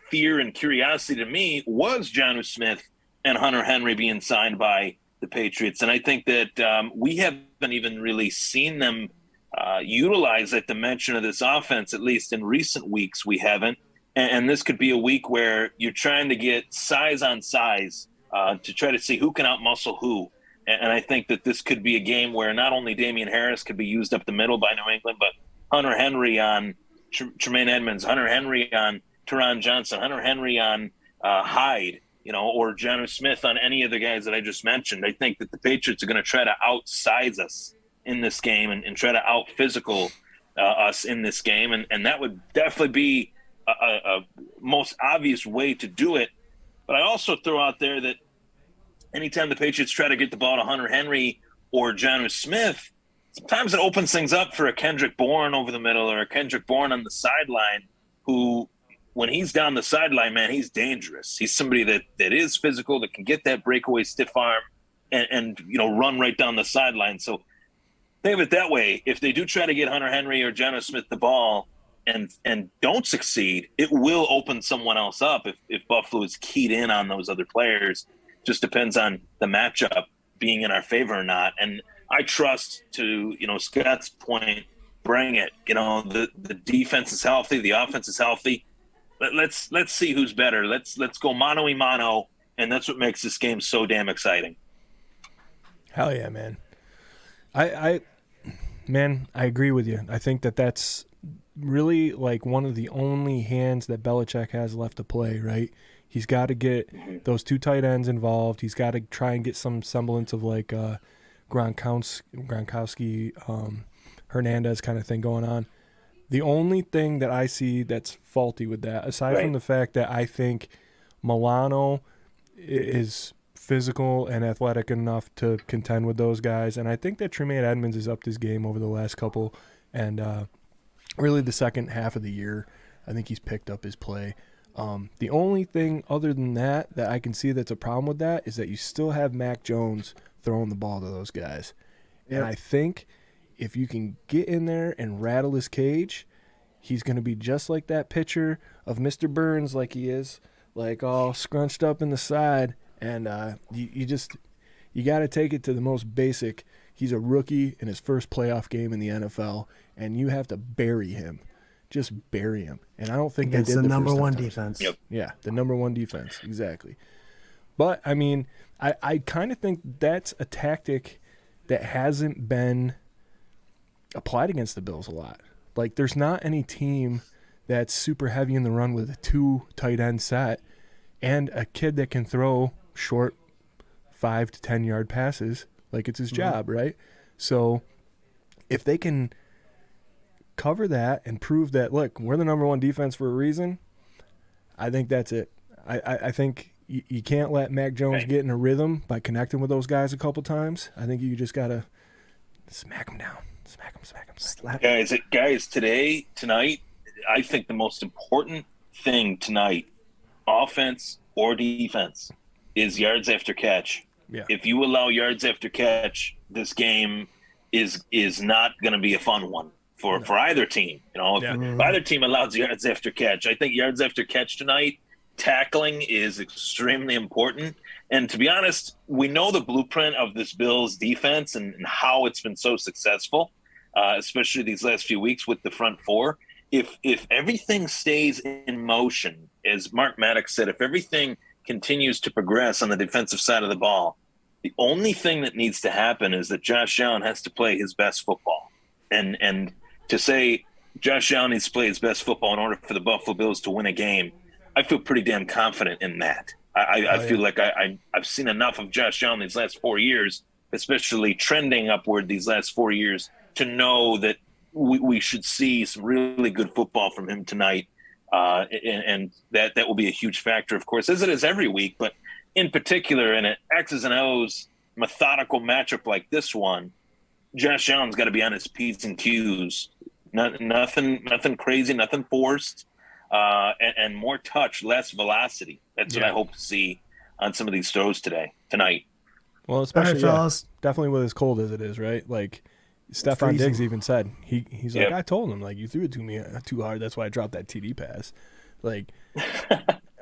fear and curiosity to me was Jonnu Smith and Hunter Henry being signed by the Patriots. And I think that we haven't even really seen them utilize that dimension of this offense, at least in recent weeks we haven't. And this could be a week where you're trying to get size on size to try to see who can outmuscle who. And I think that this could be a game where not only Damian Harris could be used up the middle by New England, but Hunter Henry on Tremaine Edmonds, Hunter Henry on Taron Johnson, Hunter Henry on Hyde, you know, or Jonnu Smith on any of the guys that I just mentioned. I think that the Patriots are going to try to outsize us in this game and try to out-physical us in this game. And that would definitely be a most obvious way to do it. But I also throw out there that anytime the Patriots try to get the ball to Hunter Henry or Jonnu Smith, sometimes it opens things up for a Kendrick Bourne over the middle or a Kendrick Bourne on the sideline who, when he's down the sideline, man, he's dangerous. He's somebody that is physical, that can get that breakaway stiff arm and you know, run right down the sideline. So think of it that way. If they do try to get Hunter Henry or Jonnu Smith the ball and don't succeed, it will open someone else up if Buffalo is keyed in on those other players. Just depends on the matchup being in our favor or not. And I trust, to, you know, Scott's point, bring it. You know, the defense is healthy, the offense is healthy. Let's see who's better. Let's go mano a mano, and that's what makes this game so damn exciting. Hell yeah, man. I agree with you. I think that's really like one of the only hands that Belichick has left to play, right? He's got to get those two tight ends involved. He's got to try and get some semblance of like Gronkowski, Hernandez kind of thing going on. The only thing that I see that's faulty with that, aside from the fact that I think Milano is physical and athletic enough to contend with those guys, and I think that Tremaine Edmonds has upped his game over the last couple, and really the second half of the year, I think he's picked up his play. The only thing other than that I can see that's a problem with that is that you still have Mac Jones throwing the ball to those guys. Yep. And I think if you can get in there and rattle his cage, he's going to be just like that picture of Mr. Burns, like he is, like all scrunched up in the side. And you got to take it to the most basic. He's a rookie in his first playoff game in the NFL, and you have to bury him. Just bury him. And I don't think against they did the the number first one times. defense. Yep. Yeah, the number one defense, exactly. But, I mean, I kind of think that's a tactic that hasn't been applied against the Bills a lot. Like, there's not any team that's super heavy in the run with a two tight end set and a kid that can throw short 5 to 10 yard passes like it's his job, right? So if they can cover that and prove that, look, we're the number one defense for a reason, I think that's it. I think you can't let Mac Jones get in a rhythm by connecting with those guys a couple times. I think you just got to smack them down. Smack them. Guys, tonight, I think the most important thing tonight, offense or defense, is yards after catch. Yeah. If you allow yards after catch, this game is not going to be a fun one for either team. You know, if either team allows yards after catch, I think yards after catch tonight, tackling is extremely important. And to be honest, we know the blueprint of this Bills defense and how it's been so successful, especially these last few weeks with the front four. If everything stays in motion, as Mark Maddox said, if everything continues to progress on the defensive side of the ball, the only thing that needs to happen is that Josh Allen has to play his best football. And to say Josh Allen needs to play his best football in order for the Buffalo Bills to win a game, I feel pretty damn confident in that. I feel like I've seen enough of Josh Allen these last 4 years, especially trending upward these last 4 years, to know that we should see some really good football from him tonight. And that will be a huge factor, of course, as it is every week. But in particular, in an X's and O's methodical matchup like this one, Josh Allen's got to be on his P's and Q's. Nothing crazy, nothing forced. And more touch, less velocity. That's what I hope to see on some of these throws tonight. Well, especially fellas. definitely with as cold as it is, right? Like Stephon Diggs even said, he's like, I told him, like, you threw it to me too hard. That's why I dropped that TD pass. Like,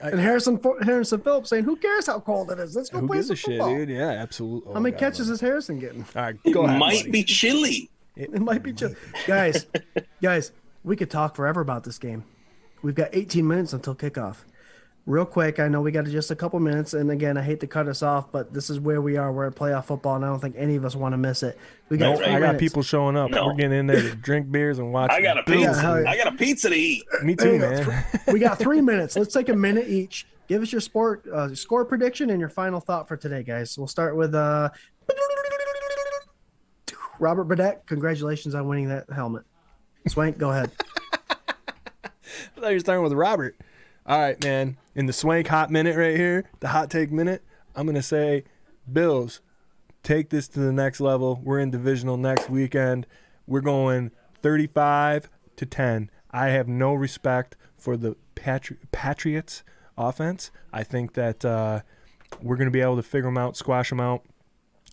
and Harrison Phillips saying, "Who cares how cold it is? Let's go play some football." Shit, dude? Yeah, absolutely. How many catches is Harrison getting? All right, go ahead. Might be chilly. It might be chilly, guys. We could talk forever about this game. We've got 18 minutes until kickoff. Real quick, I know we got just a couple minutes, and again, I hate to cut us off, but this is where we are. We're at playoff football, and I don't think any of us want to miss it. We got. I got people showing up. We're getting in there to drink beers and watch. I got a pizza. I got a pizza to eat. Me too, man. We got 3 minutes. Let's take a minute each. Give us your score prediction and your final thought for today, guys. We'll start with Robert Burdett. Congratulations on winning that helmet. Swank, go ahead. I thought you were starting with Robert. All right, man. In the Swank hot minute right here, the hot take minute, I'm going to say, Bills, take this to the next level. We're in divisional next weekend. We're going 35-10. I have no respect for the Patriots offense. I think that we're going to be able to figure them out, squash them out.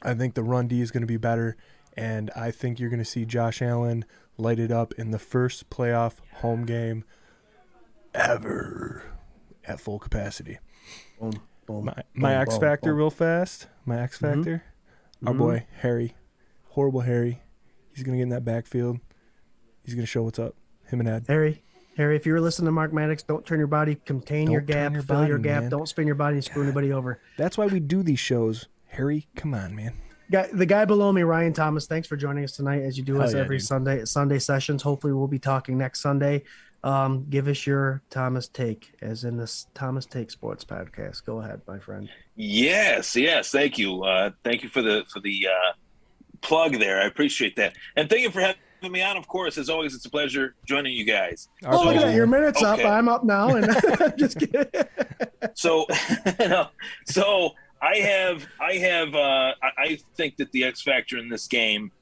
I think the run D is going to be better, and I think you're going to see Josh Allen light it up in the first playoff home game ever at full capacity. Boom, boom, my boom, X boom, Factor boom. real fast. My X Factor, our boy Harry, horrible Harry. He's gonna get in that backfield. He's gonna show what's up. Him and Ed. Harry, if you were listening to Mark Maddox, don't turn your body, contain your gap, fill your gap. Man. Don't spin your body and screw anybody over. That's why we do these shows. Harry, come on, man. The guy below me, Ryan Thomas, thanks for joining us tonight as you do us every dude. Sunday at Sunday sessions. Hopefully we'll be talking next Sunday. Give us your Thomas take, as in this Thomas Take Sports podcast. Go ahead, my friend. Yes. Thank you. Thank you for the plug there. I appreciate that. And thank you for having me on. Of course, as always, it's a pleasure joining you guys. Look at that. Your minute's up. Okay. I'm up now. And just kidding. So, I think that the X factor in this game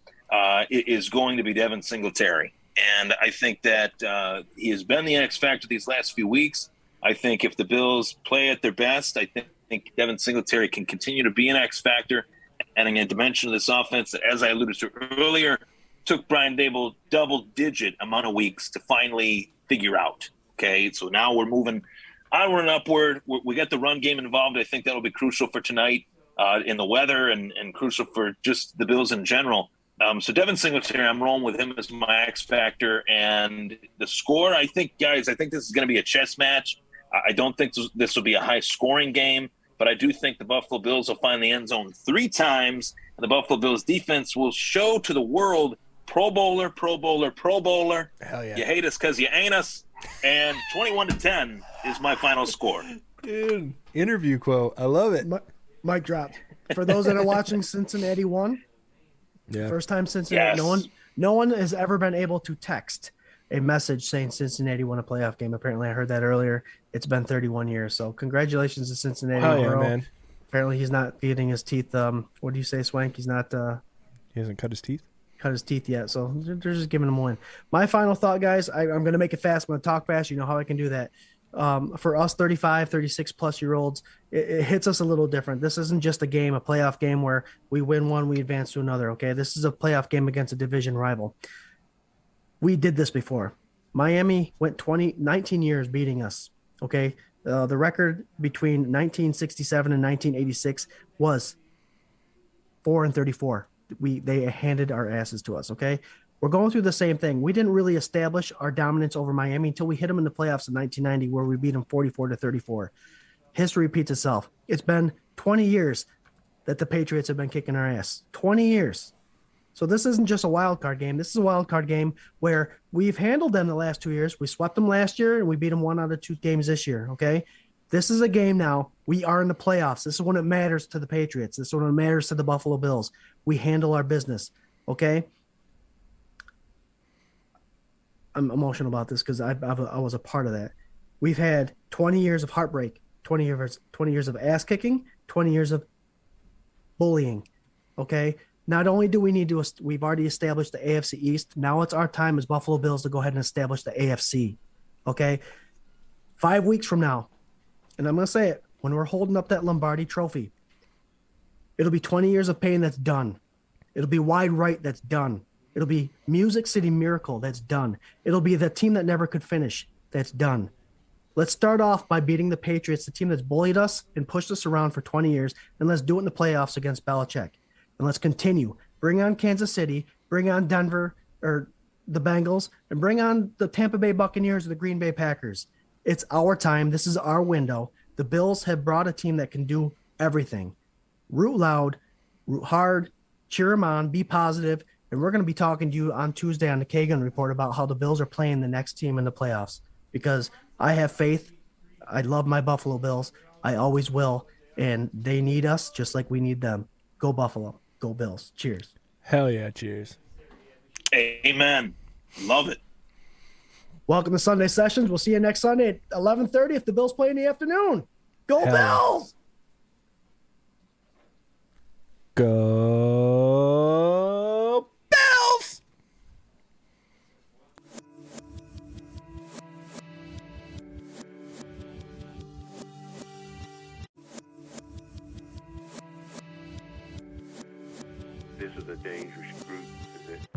is going to be Devin Singletary. And I think that he has been the X factor these last few weeks. I think if the Bills play at their best, I think Devin Singletary can continue to be an X factor and a dimension of this offense that, as I alluded to earlier, took Brian Dable double-digit amount of weeks to finally figure out. Okay, so now we're moving onward and upward. We got the run game involved. I think that'll be crucial for tonight in the weather and crucial for just the Bills in general. So Devin Singletary, I'm rolling with him as my X factor. And the score, I think this is going to be a chess match. I don't think this will be a high-scoring game, but I do think the Buffalo Bills will find the end zone 3 times, and the Buffalo Bills defense will show to the world, Pro Bowler. Hell yeah. You hate us because you ain't us. And 21-10 is my final score. Dude, interview quote. I love it. Mic drop. For those that are watching, Cincinnati won. Yeah. First time Cincinnati. Yes. No one has ever been able to text a message saying Cincinnati won a playoff game. Apparently, I heard that earlier. It's been 31 years. So congratulations to Cincinnati. Hell yeah, man. Apparently, he's not getting his teeth. What do you say, Swank? He's not. He hasn't cut his teeth? cut his teeth yet, so they're just giving him a win. My final thought, guys, I'm going to make it fast. I'm going to talk fast. You know how I can do that. For us 35, 36 plus year olds, it hits us a little different. This isn't just a game, a playoff game where we win one, we advance to another. Okay. This is a playoff game against a division rival. We did this before. Miami went 19 years beating us. Okay. The record between 1967 and 1986 was 4-34. They handed our asses to us. Okay. We're going through the same thing. We didn't really establish our dominance over Miami until we hit them in the playoffs in 1990, where we beat them 44-34. History repeats itself. It's been 20 years that the Patriots have been kicking our ass. 20 years. So this isn't just a wild card game. This is a wild card game where we've handled them the last 2 years. We swept them last year, and we beat them 1 out of 2 games this year. Okay. This is a game now. We are in the playoffs. This is when it matters to the Patriots. This is when it matters to the Buffalo Bills. We handle our business. Okay. I'm emotional about this because I was a part of that. We've had 20 years of heartbreak, 20 years of ass kicking, 20 years of bullying. Okay. Not only do we need to, we've already established the AFC East. Now it's our time as Buffalo Bills to go ahead and establish the AFC. Okay. 5 weeks from now, and I'm going to say it, when we're holding up that Lombardi trophy, it'll be 20 years of pain that's done. It'll be wide right that's done. It'll be Music City Miracle that's done. It'll be the team that never could finish that's done. Let's start off by beating the Patriots, the team that's bullied us and pushed us around for 20 years, and let's do it in the playoffs against Belichick. And let's continue. Bring on Kansas City, bring on Denver or the Bengals, and bring on the Tampa Bay Buccaneers or the Green Bay Packers. It's our time. This is our window. The Bills have brought a team that can do everything. Root loud, root hard, cheer them on, be positive. And we're going to be talking to you on Tuesday on the Kagan Report about how the Bills are playing the next team in the playoffs, because I have faith. I love my Buffalo Bills. I always will. And they need us just like we need them. Go Buffalo. Go Bills. Cheers. Hell yeah, cheers. Amen. Love it. Welcome to Sunday Sessions. We'll see you next Sunday at 11:30 if the Bills play in the afternoon. Go Hell. Bills! Go Bills! This is a dangerous group that